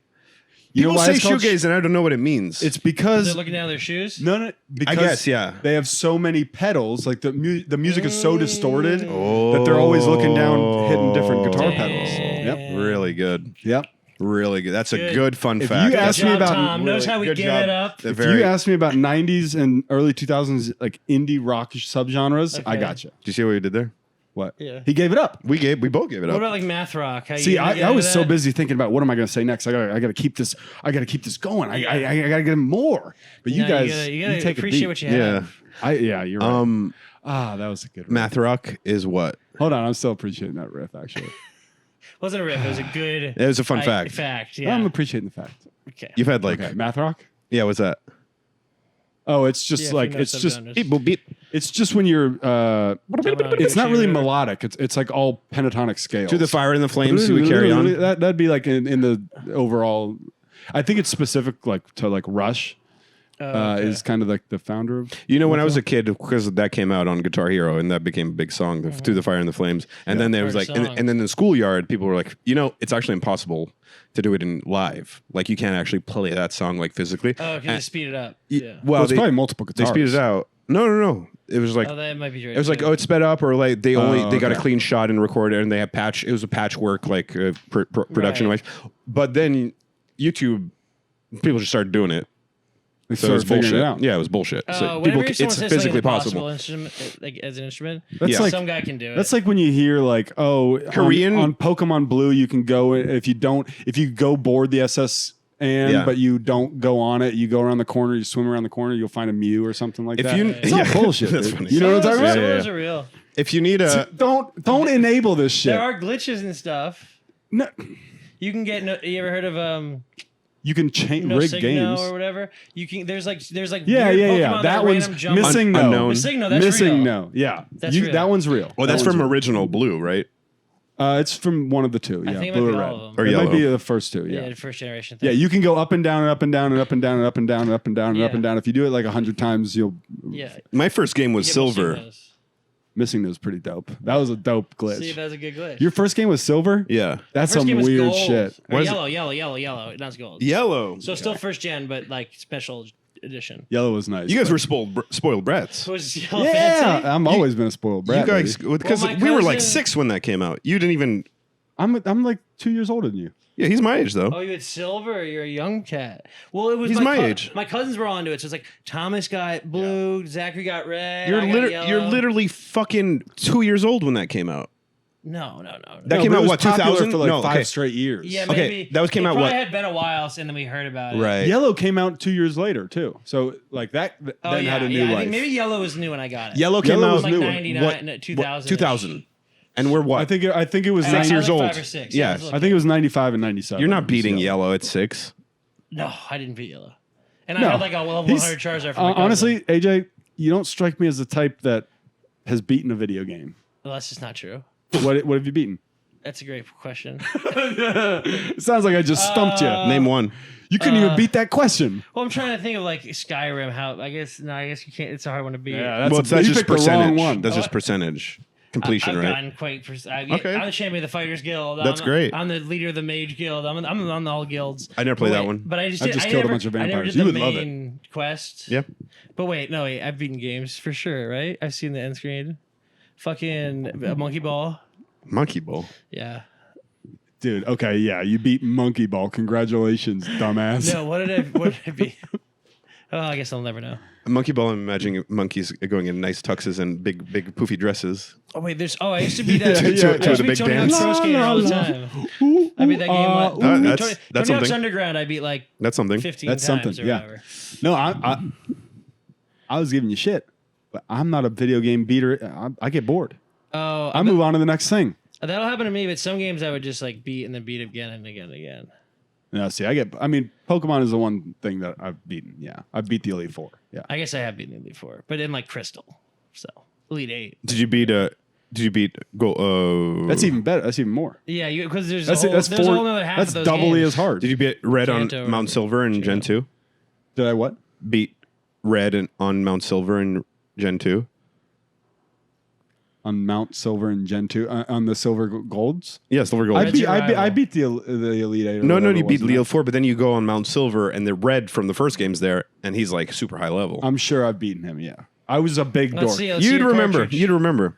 You know People why say it's called shoegaze, and I don't know what it means. It's because They're looking down their shoes. no, because guess, yeah. they have so many pedals. Like the music is so distorted Oh. that they're always looking down, hitting different guitar pedals. Yep, really good. yep. Really good. That's a Good. good fun If fact. you ask Good me job, about Tom. Knows how we good give job. it up. They're if very- you ask me about 90s and early 2000s like indie rock subgenres, I Okay. got you. Do you see what we did there? What? Yeah. He gave it up. We both gave it What up. about like math rock? How See, you get I was into so that? busy thinking about what am I going to say next. I gotta keep this. I gotta keep this going. I gotta get more. But you No, guys, you gotta take appreciate a what beat. you Yeah. have. Yeah, you're right. That was a good one. Math rock is what? Hold on, I'm still appreciating that riff. Actually, Wasn't a riff. It was a good. It was a fun fact. Fact. Yeah. I'm appreciating the fact. Okay. You've had like, Okay, math rock. yeah, what's that? Oh, it's just Yeah, if like you know it's just subgenres. Beep, boop, beep. it's just when you're. It's not really melodic. It's like all pentatonic scales. To the fire and the flames, we carry on. That'd be like in the overall. I think it's specific like to like Rush. Okay. Is kind of like the founder of. You know, when I was a kid, because that came out on Guitar Hero, and that became a big song, "To the Fire and the Flames." And then there was Hard like, and song. then in the schoolyard, people were like, you know, it's actually impossible to do it in live. Like, you can't actually play that song like physically. Oh, can you speed it up? Y- Yeah. Well, It's they, probably multiple they guitars. speed it out. No. It was like Oh, that might be true. it was like, oh, it's sped up, or like they got a okay. clean shot and recorded, and they had it was a patchwork like production Right. wise. But then YouTube, people just started doing it. They So it was started figuring bullshit. it out. Yeah, it was bullshit. So whenever it's someone says physically something possible. impossible instrument, like as an instrument, That's Yeah. like some guy can do it. That's like when you hear like, oh, Korean- on Pokemon Blue, you can go if you go board the SS and Yeah. but you don't go on it, you go around the corner, you swim around the corner, you'll find a Mew or something like If that. you- It's all yeah. bullshit. That's dude. funny. You know what I'm talking about? Some of Yeah, those yeah. are real. If you need a Don't enable this shit. There are glitches and stuff. No, You can get. You ever heard of you can change no rig signal games. or whatever? You can. There's like Yeah, weird yeah, yeah. Pokemon That one's random jump missing no. Unknown. The signal, that's missing real. no. Yeah, That's real. That one's real. Oh, that's That from one's real. original Blue, right? It's from one of the two. I Yeah, think it blue might or be red. all of them. Or It yellow. might be the first two. Yeah, Yeah. the first generation Yeah, thing. you can go up and down and up and down and up and down and up and down and up and down and up Yeah. and down. If you do it like 100 times, you'll Yeah. My first game was Get more Silver. signals. missing those pretty dope. That was a dope glitch. See, that's a good glitch. Your first game was silver? Yeah. That's First some game was weird gold. shit. Or Was yellow. Not gold. Yellow. So still first gen, but like special edition. Yellow was nice. You guys but- were spoiled brats. Was yellow Yeah, fancy? I'm always been a spoiled brat. You guys, baby. because Well, my we were like cousin- 6 when that came out. You didn't even. I'm like 2 years older than you. Yeah, he's my age though. Oh, you had silver. You're a young cat. Well, it was He's my age. My cousins were all into it. So it's like Thomas got blue, Zachary got red. I got You're yellow. literally fucking 2 years old when that came out. No. That No, came but it out was what, popular 2000? for like No, 5 okay. straight years. Yeah, Okay, maybe that came it out probably what? had been a while, and then we heard about it. Right. Yellow came out 2 years later too. So like that Oh then yeah, had a new yeah. I life. think maybe yellow was new when I got it. Yellow came Yellow out was like new. 99, 2000. 2000. And we're what? I think it was I 6 was years like old. 5 or 6. Yeah. I was I like- think it was 95 and 97. You're not beating So- Yellow at 6. No, I didn't beat yellow. And No. I had like a level He's- 100 Charizard for my cousin. honestly, AJ, you don't strike me as the type that has beaten a video game. Well, that's just not true. What have you beaten? That's a great question. It sounds like I just stumped you. Name one. You couldn't even beat that question. Well, I'm trying to think of like Skyrim. How I guess you can't. It's a hard one to beat. Yeah, Well, you that's just picked the wrong percentage. one. That's just percentage completion, I've right? gotten quite. Okay. I'm the champion of the Fighters Guild. That's I'm, great. I'm the leader of the Mage Guild. I'm on all guilds. I never played But that wait, one. But I just I just killed a bunch of I never vampires. did You the would love it. main quest. Yep. But wait, I've beaten games for sure, right? I've seen the end screen. Fucking Monkey Ball. Monkey Bowl. Yeah. Dude, okay, yeah, you beat Monkey Ball. Congratulations, dumbass. No, what did I beat? Oh, I guess I'll never know. Monkey Ball, I'm imagining monkeys going in nice tuxes and big poofy dresses. Oh wait, I used to be that. To- to- to I used the be big Tony dance. Hawk's Pro Skater all the La, la, time. I beat that game. ooh, Tony that's Hawk's something. Underground. I beat like That's something. 15 That's times something, or yeah. whatever. No, I was giving you shit, but I'm not a video game beater. I get bored. Oh, I move on to the next thing. that'll happen to me. But some games I would just like beat and then beat again and again and again. No, see, Pokemon is the one thing that I've beaten. Yeah, I beat the Elite Four. Yeah, I guess I have beaten it before, but in like Crystal, so Elite 8. Did you beat go? that's even better. That's even more. Yeah, because there's That's a whole, that's there's a four. whole other half That's of those doubly games. as hard. Did you beat Red on Kanto, Mount Silver in Gen 2? Did I what? Beat Red on Mount Silver in Gen 2? on Mount Silver and Gen 2 on the Silver Golds. Yeah, Silver Gold. I beat the Elite Eight. No, you beat Leo 4, but then you go on Mount Silver, and the Red from the first game's there, and he's like super high level. I'm sure I've beaten him. Yeah, I was a big dork. You'd remember.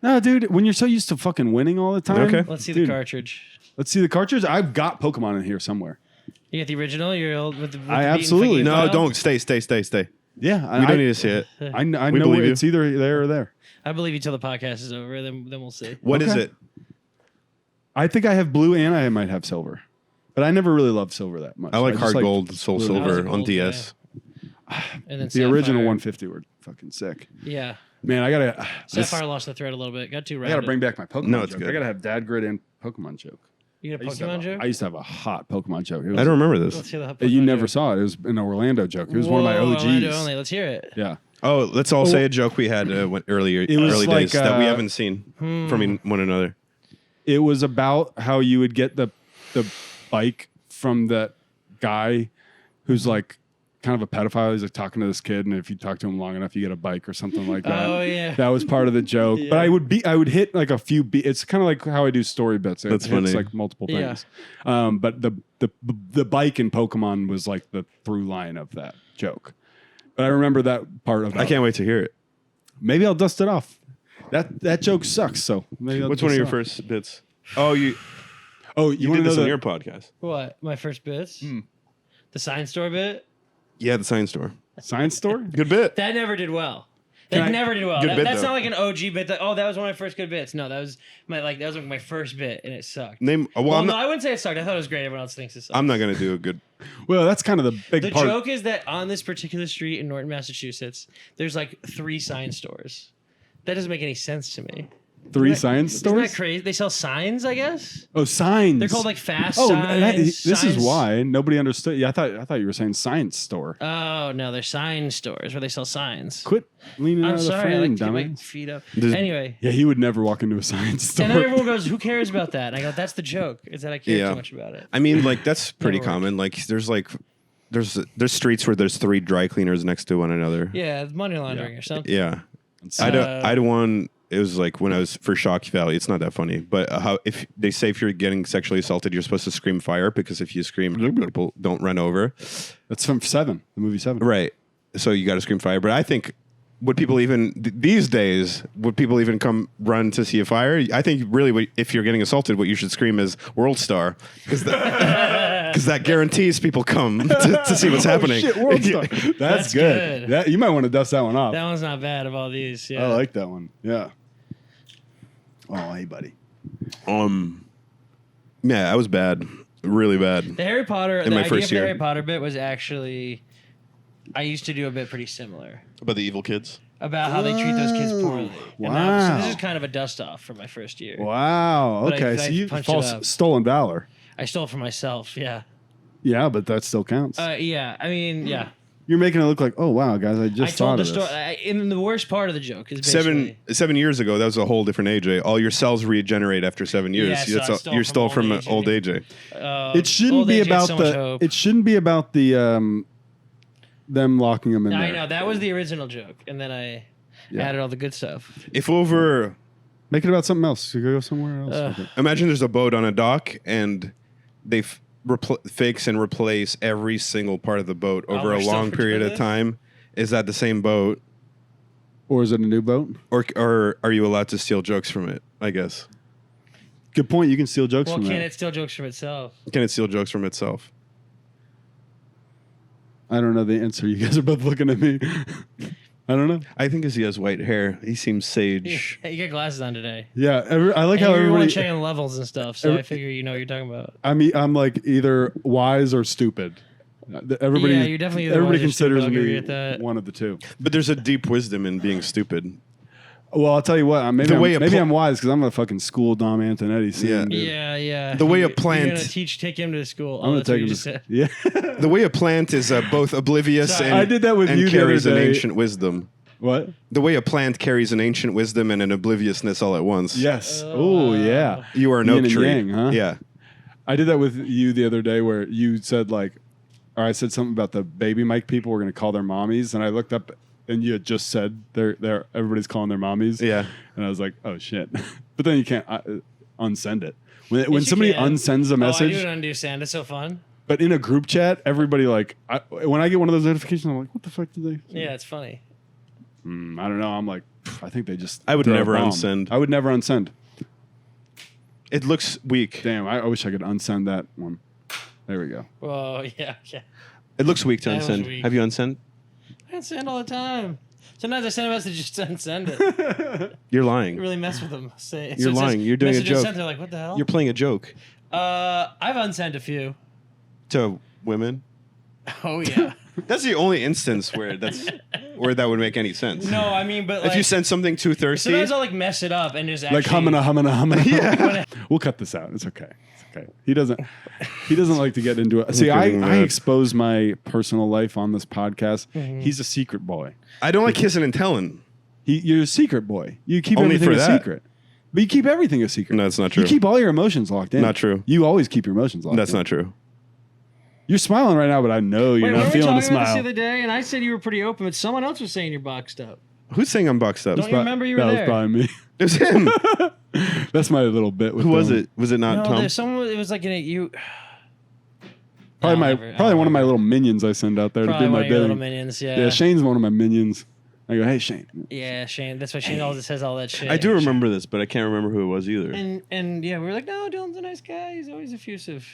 No, dude, when you're so used to fucking winning all the time. Okay. Let's see Dude, the cartridge. Let's see the cartridge. I've got Pokemon in here somewhere. You get the original? You're old with the I beaten absolutely- fucking No, file? don't. Stay. Yeah, We don't need to see it. I We know believe you. it's either there or there. I believe you till the podcast is over. Then we'll see. What is Okay. it? I think I have blue and I might have silver, but I never really loved silver that much. I like just Hard Gold, Soul blue. Silver Gold, on DS. And then The original Sapphire. 150 were fucking sick. Yeah. Man, I gotta. Sapphire lost the thread a little bit. Got too I rapid. gotta bring back my Pokemon. No, it's joke. good. I gotta have Dad Grid and Pokemon joke. You get a I used to have Pokemon joke? I used to have a hot Pokemon joke. It was, I don't remember this. Let's hear the You Pokemon never joke. saw it. It was an Orlando joke. It was one of my Whoa, OGs. Orlando only. Let's hear it. Yeah. Oh, let's all say a joke we had early was days like, that we haven't seen from one another. It was about how you would get the bike from that guy who's like kind of a pedophile. He's like talking to this kid, and if you talk to him long enough, you get a bike or something like that. Oh, yeah. That was part of the joke. Yeah. But I would hit like a few beats. It's kind of like how I do story bits. It That's hits funny. like multiple Yeah. things. But the bike in Pokemon was like the through line of that joke. But I remember that part of. I can't wait to hear it. Maybe I'll dust it off. That joke sucks. So maybe I'll What's dust one of it your off. first bits? Oh, you You want did to this know on the, your podcast. What? My first bits? The science store bit? Yeah, the science store. science store? Good bit. That never did well. Can That I- never did well. Good bit, That's though. not like an OG bit. That was one of my first good bits. No, that was my first bit, and it sucked. Name. Well, Well, I'm no, not. I wouldn't say it sucked. I thought it was great. Everyone else thinks it sucked. I'm not gonna do a good. Well, that's kind of the big The part. joke is that on this particular street in Norton, Massachusetts, there's like 3 science stores. That doesn't make any sense to me. 3 science Isn't stores? that crazy? They sell signs, I guess. Oh, signs. They're called like fast Oh, signs. this is signs- why nobody understood. Yeah, I thought you were saying science store. Oh no, they're sign stores where they sell signs. Quit leaning out I'm of the sorry, I frame, like to get my dumbass. feet up. Does- Anyway, Yeah, he would never walk into a science store. and then everyone goes, "Who cares about that?" And I go, "That's the joke. Is that I care Yeah. too much about it." I mean, like that's pretty Never worked. common. There's streets where there's 3 dry cleaners next to one another. Yeah, it's money laundering or something. Yeah. I I had one. It was like when I was for Shock Valley. It's not that funny, but how if they say if you're getting sexually assaulted, you're supposed to scream fire because if you scream, people don't run over. That's from Seven, the movie Seven. Right. So you got to scream fire. But I think would people even these days would people even come run to see a fire? I think really if you're getting assaulted, what you should scream is World Star because that guarantees people come to see what's happening. Oh, shit, World Star. That's good. good. That, you might want to dust that one off. That one's not bad of all these. Yeah. I like that one. Yeah. Oh, hey, buddy. Yeah, I was bad, really bad. The Harry Potter. In The my idea first of the year. Harry Potter bit was actually. I used to do a bit pretty similar About the evil kids. about how they treat those kids poorly. And so this is kind of a dust off for my first year. Wow. But Okay. I So you punched it false up. stolen valor. I stole it for myself. Yeah. Yeah, but that still counts. Yeah. I mean, yeah. You're making it look like, oh wow, guys, I I just told thought the of this. story. And the worst part of the joke is basically. 7 years ago, that was a whole different AJ. All your cells regenerate after 7 years. Yeah, so I stole you from stole old from AJ. old AJ. It shouldn't old be age had about so much the. hope. It shouldn't be about the them locking them in I there. know that was the original joke, and then I added all the good stuff. If over, Make it about something else. You go somewhere else. with it. imagine there's a boat on a dock and they fix and replace every single part of the boat over we're a still long period of pretending? time. Is that the same boat, Or is it a new boat? or are you allowed to steal jokes from it? I guess. Good point. You can steal jokes Well, from can that. it steal jokes from itself? Can it steal jokes from itself? I don't know the answer. You guys are both looking at me. I don't know. I think as he has white hair, he seems sage. Hey, you got glasses on today. Yeah, I like And how you're everybody. checking levels and stuff, so I figure you know what you're talking about. I'm like either wise or stupid. Everybody, Yeah, you're definitely either everybody wise or stupid, considers I'll agree me with that. one of the two. But there's a deep wisdom in being stupid. Well, I'll tell you what. Maybe The way a maybe pl- I'm wise because I'm gonna fucking school Dom Antonetti soon. Yeah. dude. Yeah. The way a You're plant- gonna take him to school. I'm gonna that's what take you him just to. said. Yeah. The way a plant is both oblivious Sorry. and I did that with and you the other carries an day. ancient wisdom. What? The way a plant carries an ancient wisdom and an obliviousness all at once. Yes. Oh, Oh yeah. You are an Yin oak and tree. yang, huh? Yeah. I did that with you the other day where you said like, or I said something about the baby mic people were going to call their mommies, and I looked up and you had just said they're everybody's calling their mommies. Yeah. And I was like, oh shit. But then you can't unsend it. When you somebody can. unsends a message, Oh, I do an undo send. It's so fun. but in a group chat, everybody like, when I get one of those notifications, I'm like, what the fuck did they? Yeah, it's funny. I don't know. I'm like, I think they just. I would threw a never bomb. unsend. I would never unsend. It looks weak. Damn, I wish I could unsend that one. There we go. Oh, yeah. It looks weak to That was unsend. weak. Have you unsend? I unsend all the time. Sometimes I send a message just to unsend it. You're lying. Really mess with them. You're lying. You're doing a message joke. Unsent. They're like, what the hell? You're playing a joke I've unsent a few. to women. Oh, yeah. That's the only instance where that would make any sense. No, I mean, but like, If you send something too thirsty, sometimes I'll like mess it up and just actually. Like humming. Yeah. We'll cut this out. It's okay. It's okay. He doesn't like to get into it. See, I expose my personal life on this podcast. Mm-hmm. He's a secret boy. I don't like kissing and telling. You're a secret boy. You keep Only everything for a that. secret. But you keep everything a secret. No, that's not true. You keep all your emotions locked in. Not true. You always keep your emotions locked in. That's not true. You're smiling right now, but I know you're Wait, not feeling the we talking about this the smile. other day, and I said you were pretty open, but someone else was saying you're boxed up. Who's saying I'm boxed up? Don't you remember you were that there? was probably me. It was him. That's my little bit with Who was them. it? Was it not No, Tom? there's someone. It was like in a you. Probably one of my little minions I send out there to Probably do one my of your little bidding. minions. Yeah. Yeah, Shane's one of my minions. I go, hey Shane. Yeah, Shane. That's why Shane always says all that shit. I do remember this, but I can't remember who it was either. And yeah, we were like, no, Dylan's a nice guy. He's always effusive.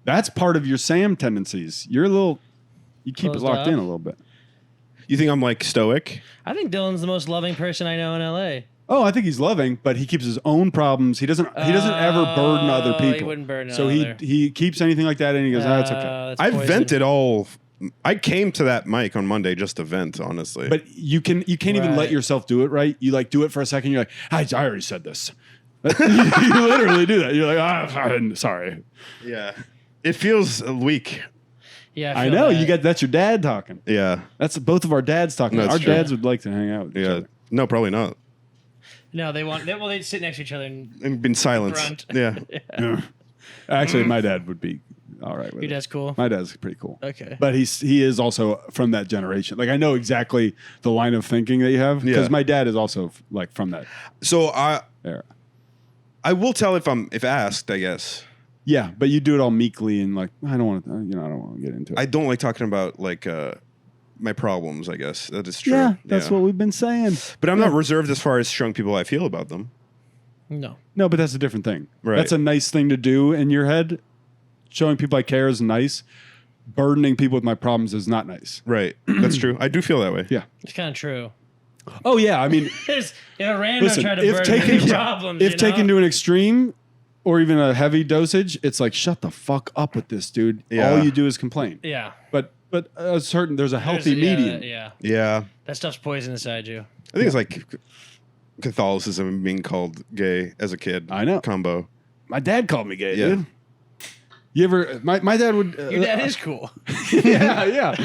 That's part of your Sam tendencies. You're a little. You keep Closed it locked off. in a little bit. You think I'm like stoic? I think Dylan's the most loving person I know in LA. Oh, I think he's loving, but he keeps his own problems. He doesn't ever burden other He people. wouldn't burden So other. he keeps anything like that, and he goes, "That's okay." That's I've poison. vented all. I came to that mic on Monday just to vent, honestly. But you can't even let Right. yourself do it, right? You like do it for a second. You're like, I already said this. You literally do that. You're like, I'm sorry. yeah, it feels weak. Yeah, I feel know that. that's your dad talking. Yeah, That's both of our dads talking. That's Our true. dads would like to hang out with each yeah. other. No, probably not. No, they'd sit next to each other and And been silenced. grunt. Yeah. Actually, my dad would be all right with Your it. dad's cool. My dad's pretty cool. Okay. But he is also from that generation. Like I know exactly the line of thinking that you have because Yeah. my dad is also like from that So era. I will tell if asked, I guess. Yeah, but you do it all meekly and like I don't want to, I don't want to get into it. I don't like talking about like my problems, I guess. That is true. yeah, that's what we've been saying. But I'm not reserved as far as showing people how I feel about them. No. No, but that's a different thing. Right. That's a nice thing to do in your head. Showing people I care is nice. Burdening people with my problems is not nice. Right. That's true. I do feel that way. Yeah. It's kind of true. Oh yeah. I mean, There's a random listen, trying to if burden taken their problems. if you taken know? to an extreme or even a heavy dosage, it's like shut the fuck up with this, dude. Yeah. All you do is complain. Yeah. But there's a healthy There's- medium. Yeah. Yeah. That stuff's poison inside you. I think it's like Catholicism and being called gay as a kid. I know. Combo. My dad called me gay, Yeah. dude. You ever? My dad would. Your dad is cool. yeah.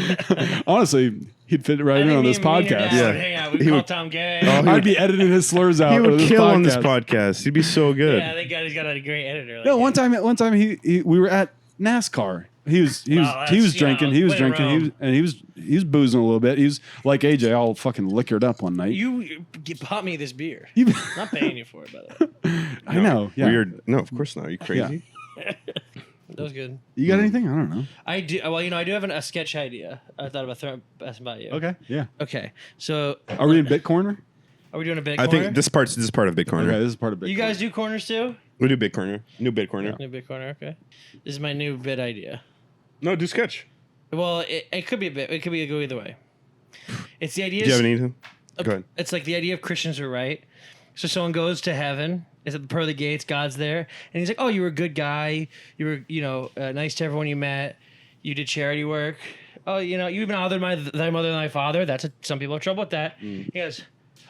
Honestly, he'd fit right in on this podcast. Yeah. Hang out. We He call would- Tom gay. Oh, I'd be editing his slurs out. He for would this kill podcast. on this podcast. He'd be so good. Yeah, he's got a great editor. Like No, him. one time we were at NASCAR. He was Wow, he was that's, drinking. He was way to drinking. He was boozing a little bit. He was like AJ, all fucking liquored up one night. You bought me this beer. You- I'm not paying you for it, by the way. I know. Yeah. Weird. No, of course not. Are you crazy? That was good. You got anything? I don't know. I do. Well, I do have a sketch idea. I thought about asking about you. Okay. Yeah. Okay. So, Are we in Bit Corner? are we doing a big I corner? think this part of Big Corner. Okay, this is part of Bit You Corner. guys do corners too? We do Big Corner. New Big Corner. New big corner. Okay. This is my new bit idea. No, do sketch. Well, it could be a bit. It could be go either way. It's the idea. Do you have anything? Go ahead. It's like the idea of Christians are right. So someone goes to heaven, is at the pearly gates, God's there, and he's like, "Oh, you were a good guy. You were, nice to everyone you met. You did charity work. Oh, you even honored thy mother and thy father. Some people have trouble with that." He goes,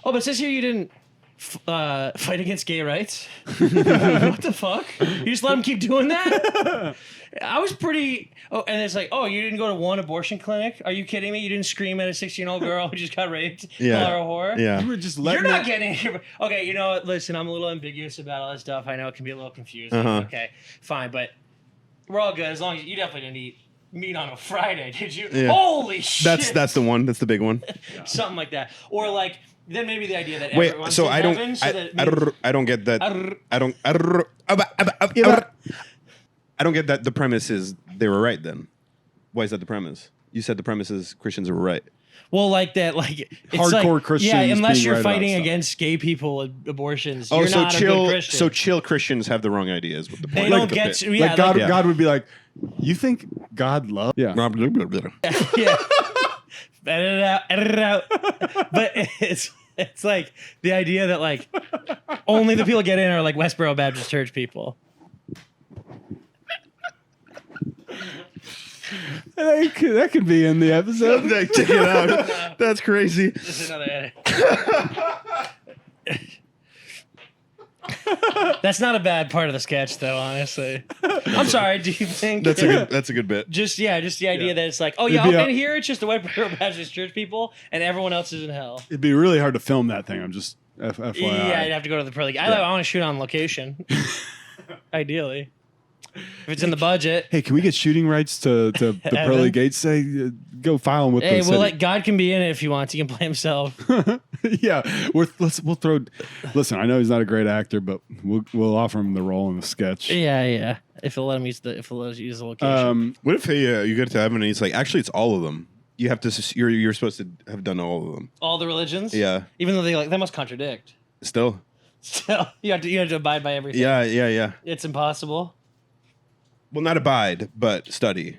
"Oh, but it says here you didn't fight against gay rights. What the fuck? You just let them keep doing that?" I was pretty. Oh, and it's like, "Oh, you didn't go to one abortion clinic? Are you kidding me? You didn't scream at a 16-year-old girl who just got raped? Yeah. Call her a whore? Yeah. You were just You're letting not it- getting here. Okay, you know what? Listen, I'm a little ambiguous about all this stuff. I know it can be a little confusing. Uh-huh. Okay, fine, but we're all good as long as you definitely didn't eat meet on a Friday, did you? Yeah. Holy shit. That's the one. That's the big one. Something like that. Or like, then maybe the idea that Wait, everyone's so in I don't, heaven, so that I don't get that. Arr. I don't get that. The premise is they were right. Then why is that the premise? You said the premise is Christians were right. Well, like that, like it's Hardcore like, Christians Yeah, unless being you're right about fighting stuff. against gay people and abortions, Oh, you're so not a chill. good Christian. So chill Christians have the wrong ideas. With the they point. don't Like the get bit. to, yeah, Like God, Yeah. God would be like, you think God loves? Yeah. yeah. Edit it out. But it's like the idea that like only the people get in are like Westboro Baptist Church people. That could be in the episode. Take it out. That's crazy. This is another edit. That's not a bad part of the sketch, though. Honestly, I'm sorry. Do you think That's a good bit. Just the idea that it's like, oh yeah, It'd be up in here it's just the Westboro Baptist Church people, and everyone else is in hell. It'd be really hard to film that thing. I'm just FYI. Yeah, I'd have to go to the pearly. I want to shoot on location, ideally. If it's in the budget. Hey, can we get shooting rights to the pearly gates? Say, go file them with Hey, the well, city. like God can be in it if he wants. He can play himself. Yeah, we'll throw. Listen, I know he's not a great actor, but we'll offer him the role in the sketch. Yeah. If he'll let him use the location. What if you get to heaven and he's like, actually, it's all of them. You have to. You're supposed to have done all of them. All the religions. Yeah. Even though that must contradict. Still. Still, you have to abide by everything. Yeah. It's impossible. Well, not abide, but study.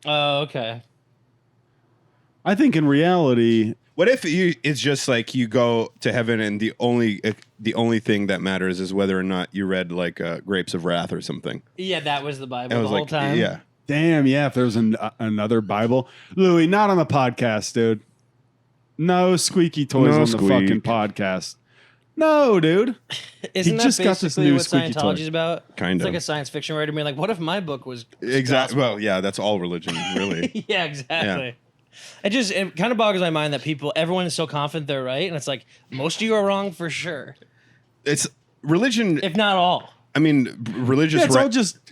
Oh, okay. I think in reality, What if it's just like you go to heaven and the only thing that matters is whether or not you read like Grapes of Wrath or something? Yeah, that was the Bible I the was whole like, time. yeah. damn, yeah, if there's another Bible. Louis, not on the podcast, dude. No squeaky toys No on squeak. the fucking podcast. No, dude. Isn't that just got this basically new what squeaky toy. Scientology's about? Kind It's of. like a science fiction writer being like, what if my book was Exactly. Well, yeah, that's all religion, really. Yeah, exactly. It kind of boggles my mind that everyone is so confident they're right, and it's like most of you are wrong for sure, It's religion. if not all. I mean, religious. Yeah,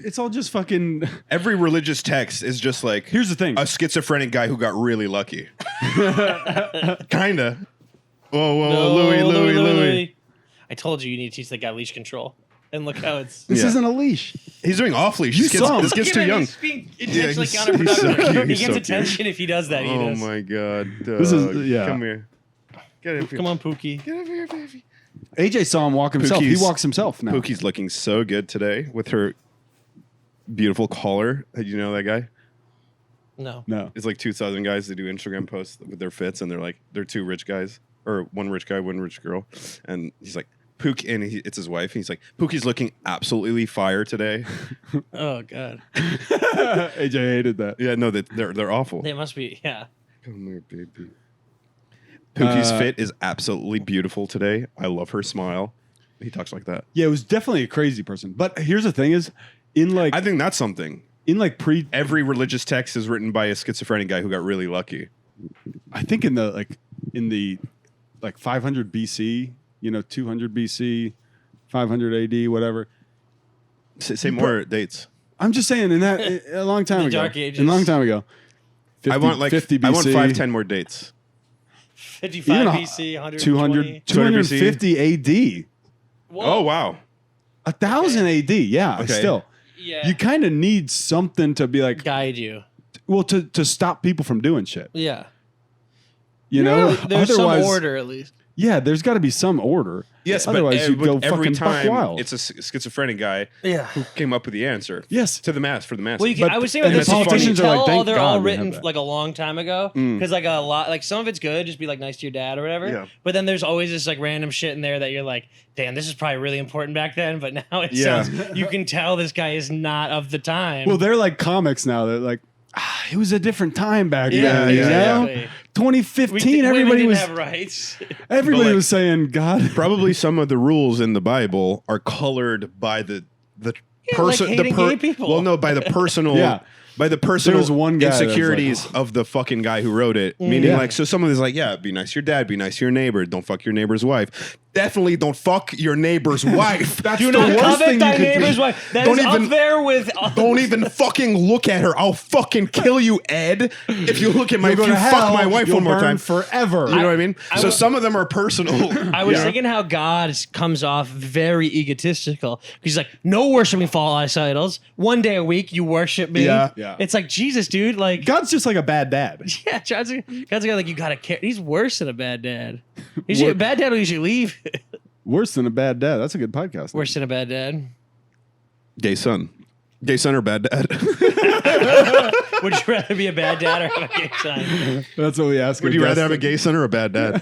it's all just fucking. Every religious text is just like Here's the thing. a schizophrenic guy who got really lucky. Kinda. Whoa, No, Louis. I told you need to teach that guy leash control, and look how it's. This Yeah. isn't a leash. He's doing off leash. This saw him. kid's Look at too him, young. He's being intentionally he's counterproductive. so cute. He He's gets so attention if he does that. He Oh does. my god. This is- yeah. Come here. Get over here. Come on, Pookie. Get over here, baby. AJ saw him walk himself. He Pookie's- walks himself now. Pookie's looking so good today with her beautiful collar. Did you know that guy? No. No. It's like 2,000 guys that do Instagram posts with their fits, and they're two rich guys, or one rich guy, one rich girl, and he's like Pook, and it's his wife. And he's like, Pookie's looking absolutely fire today. Oh God. AJ hated that. Yeah, no, they're awful. They must be. Yeah. Come here, baby. Pookie's fit is absolutely beautiful today. I love her smile. He talks like that. Yeah, it was definitely a crazy person. But here's the thing: is I think that's something. Every Every religious text is written by a schizophrenic guy who got really lucky. I think in the 500 BC, 200 BC, 500 AD, whatever. Say more dates. I'm just saying in that a long time The ago. Dark Ages. A long time ago. 50, I want 50 BC. I want 5-10 more dates. 55 Even BC, 120. 200, 250 AD. Whoa. Oh wow. 1,000 AD. Yeah, Okay. still. Yeah. You kind of need something to be like, guide you. well, to stop people from doing shit. Yeah. You know, There's some order at least. Yeah, there's got to be some order. Yes, otherwise but you'd go every fucking buck time wild. it's a schizophrenic guy Yeah. who came up with the answer. Yes. To the mass for the masses. Well, But- I was thinking and about the this. Can you politicians are like, tell thank they're God all we have written that. like a long time ago? Because like a lot, like some of it's good, just be like nice to your dad or whatever. Yeah. But then there's always this like random shit in there that you're like, damn, this is probably really important back then. But now it Yeah. sounds, you can tell this guy is not of the time. Well, they're like comics now. They're like, it was a different time back Yeah, then. You know? exactly. 2015, women everybody didn't was have rights. everybody But, like, was saying God. Probably some of the rules in the Bible are colored by the Yeah, like hating gay people. Well, no, by the personal Yeah. by the personal There's one guy that's insecurities like, of the fucking guy who wrote it. Meaning, like, so someone is like, yeah, be nice to your dad, be nice to your neighbor, don't fuck your neighbor's wife. Definitely don't fuck your neighbor's wife. That's Do the not worst covet thing you thy could neighbor's do. wife. That Don't is even- up there with. Don't even fucking look at her. I'll fucking kill you, Ed. If you look at my, You'll go if you to fuck hell, my wife you'll one more burn time. forever. You know what I mean? I So will- some of them are personal. I was thinking how God comes off very egotistical. He's like, no worshiping false idols. One day a week you worship me. Yeah. Yeah. It's like Jesus, dude. Like, God's just like a bad dad. yeah, God's a guy like you gotta care. He's worse than a bad dad. A bad dad will usually leave. Worse than a bad dad. That's a good podcast. Worse than a bad dad. Gay son. Gay son or bad dad? Would you rather be a bad dad or have a gay son? That's what we ask. Would you rather have a gay son or a bad dad?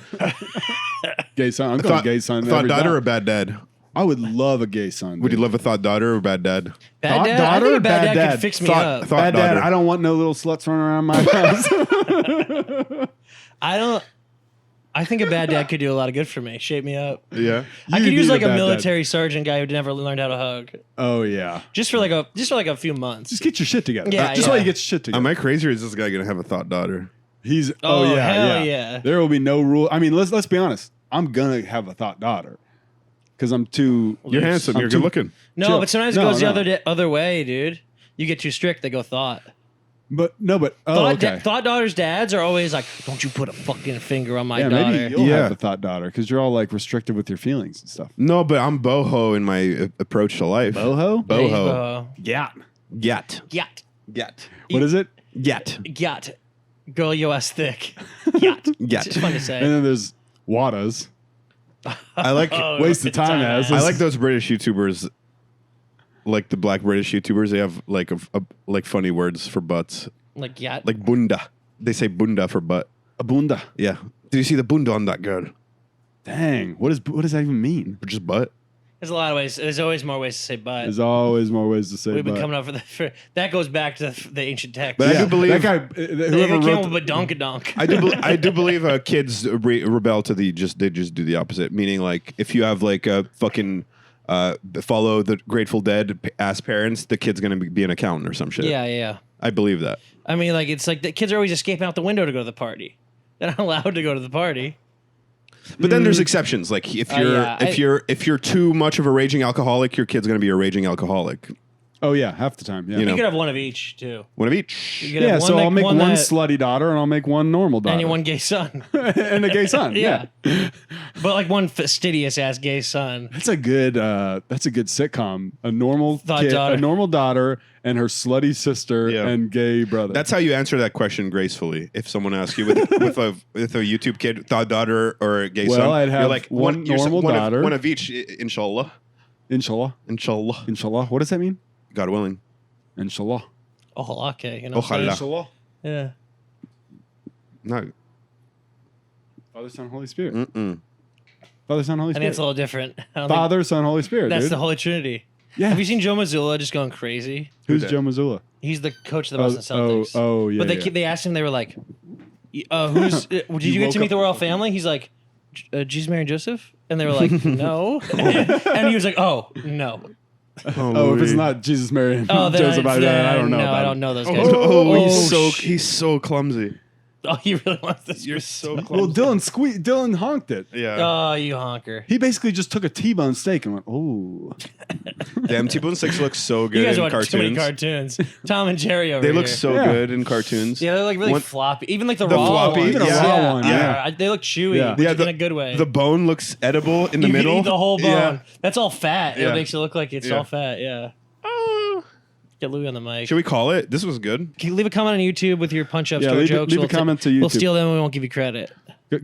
gay son? I'm going gay son. Thought every daughter time. or bad dad? I would love a gay son. Would you dude. love a thought daughter or bad dad? Bad Thought dad? I daughter think or a bad bad dad dad? could fix me Thought- up. thought- Bad dad. daughter. I don't want no little sluts running around my house. I don't. I think a bad dad could do a lot of good for me. Shape me up. Yeah. I You could use need like a bad dad. military sergeant guy who never learned how to hug, Oh yeah. just for like a few months. Just get your shit together. Yeah, Just yeah. while you get your shit together. Am I crazy or is this guy going to have a thought daughter? He's Oh, yeah, hell yeah. There will be no rule. I mean, let's be honest. I'm gonna have a thought daughter because I'm too. You're handsome. I'm You're too- good looking. No, Chill. but sometimes it No, goes no. the other way, dude. You get too strict, they go thought. But oh, Thought, okay. thought daughters' dads are always like, "Don't you put a fucking finger on my Yeah, daughter." maybe you'll Yeah. have a thought daughter because you're all like restricted with your feelings and stuff. No, but I'm boho in my approach to life. Boho? Boho. Yeah. Yet. Yacht, Yet. What is it? Yet. yacht, girl, your ass thick. Yacht, Yacht. It's just fun to say. And then there's Wadas. I like Oh, Waste of time as. I like those British YouTubers, like the black British YouTubers. They have like like funny words for butts, like yacht. like bunda. They say bunda for butt. Abunda. Yeah. Did you see the bunda on that girl? Dang. What does that even mean? Just butt. There's a lot of ways. There's always more ways to say butt. There's always more ways to say. We've been butt. coming up for that goes back to the ancient text. But I do believe that guy. they Whoever came wrote up with donk. I do believe kids rebel to they just do the opposite. Meaning, like, if you have like a fucking follow the Grateful Dead ass parents, the kid's gonna be an accountant or some shit. Yeah. I believe that. I mean, like it's like the kids are always escaping out the window to go to the party. They're not allowed to go to the party. But then there's exceptions. Like if you're if you're too much of a raging alcoholic, your kid's gonna be a raging alcoholic. Oh yeah, half the time. Yeah. You know. You could have one of each too. One of each. You could Yeah. have So that- I'll make one that- slutty daughter and I'll make one normal daughter and you one gay son. and a gay son. Yeah. But like one fastidious ass gay son. That's a good sitcom. A normal Thought kid, daughter. a normal daughter, and her slutty sister Yeah. and gay brother. That's how you answer that question gracefully. If someone asks you with a YouTube kid, thought daughter or a gay Well, son, I'd have you're like one you're normal daughter. one of each, inshallah, inshallah. inshallah, Inshallah. What does that mean? God willing. Inshallah. Oh, okay. You know what I'm Ojalá. saying? Yeah. No. Father, Son, Holy Spirit. Mm-mm. Father, Son, Holy I think it's Spirit. a little different. I don't think Father, Son, Holy Spirit. that's dude. the Holy Trinity. Yeah. Have you seen Joe Mazzulla just going crazy? Who's that? Joe Mazzulla? He's the coach of the Boston Oh, Celtics. yeah. But yeah. they asked him, they were like, who's, did you get woke to meet up- the royal family? He's like, Jesus, Mary, and Joseph? And they were like, no. And he was like, oh, no. Oh, if it's not Jesus, Mary, and Oh, then Joseph, I don't know. No, about I it. don't know those guys. Oh, sh- he's so clumsy. Oh, he really wants this. You're so Well, clumsy. Dylan honked it. Yeah. Oh, you honker. He basically just took a T-bone steak and went, "Oh, Damn, T-Bone Six looks so You good guys in watch too many cartoons. cartoons. Tom and Jerry over They here. look so Yeah. good in cartoons. Yeah, they're like really One- floppy. Even like the The raw floppy, ones. even a raw one, yeah. They look chewy, Yeah. but Yeah, in a good way. The bone looks edible in the you can middle. eat the whole bone. Yeah. That's all fat. Yeah. It makes it look like it's Yeah. all fat. Yeah. Get Louis on the mic. Should we call it? This was good. Can you leave a comment on YouTube with your punch-ups Yeah, to our leave a- jokes? leave a We'll comment to We'll YouTube. steal them and we won't give you credit.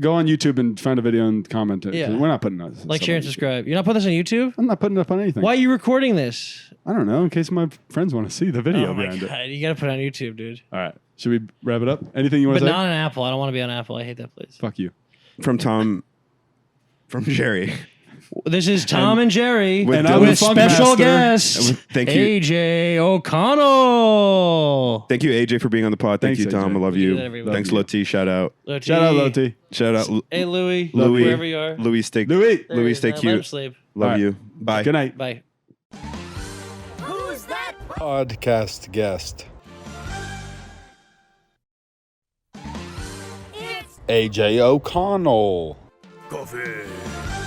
go on YouTube and find a video and comment it. Yeah. We're not putting this. Like, stuff share, on and YouTube. subscribe. You're not putting this on YouTube? I'm not putting it up on anything. Why are you recording this? I don't know. In case my friends want to see the video Oh my behind god, it. you gotta put it on YouTube, dude. All right. Should we wrap it up? Anything you want But to say? not on Apple. I don't want to be on Apple. I hate that place. Fuck you. From Jerry. This is Tom and Jerry with And Dylan- I'm the with Funk special Master. guest Thank you. AJ O'Connell. Thank you, AJ, for being on the pod. Thank Thanks, you, Tom. AJ. I love We do you. that every week. Thanks, Love Loti. Shout out. Loti. Shout out, Loti. Shout out. Hey, Louie. Louie. Wherever you are. Louis, stay. Louis. Louis, stay Let him cute. sleep. Love All right. you. Bye. Good night. Bye. Who's that? Podcast guest. AJ O'Connell. Coffee.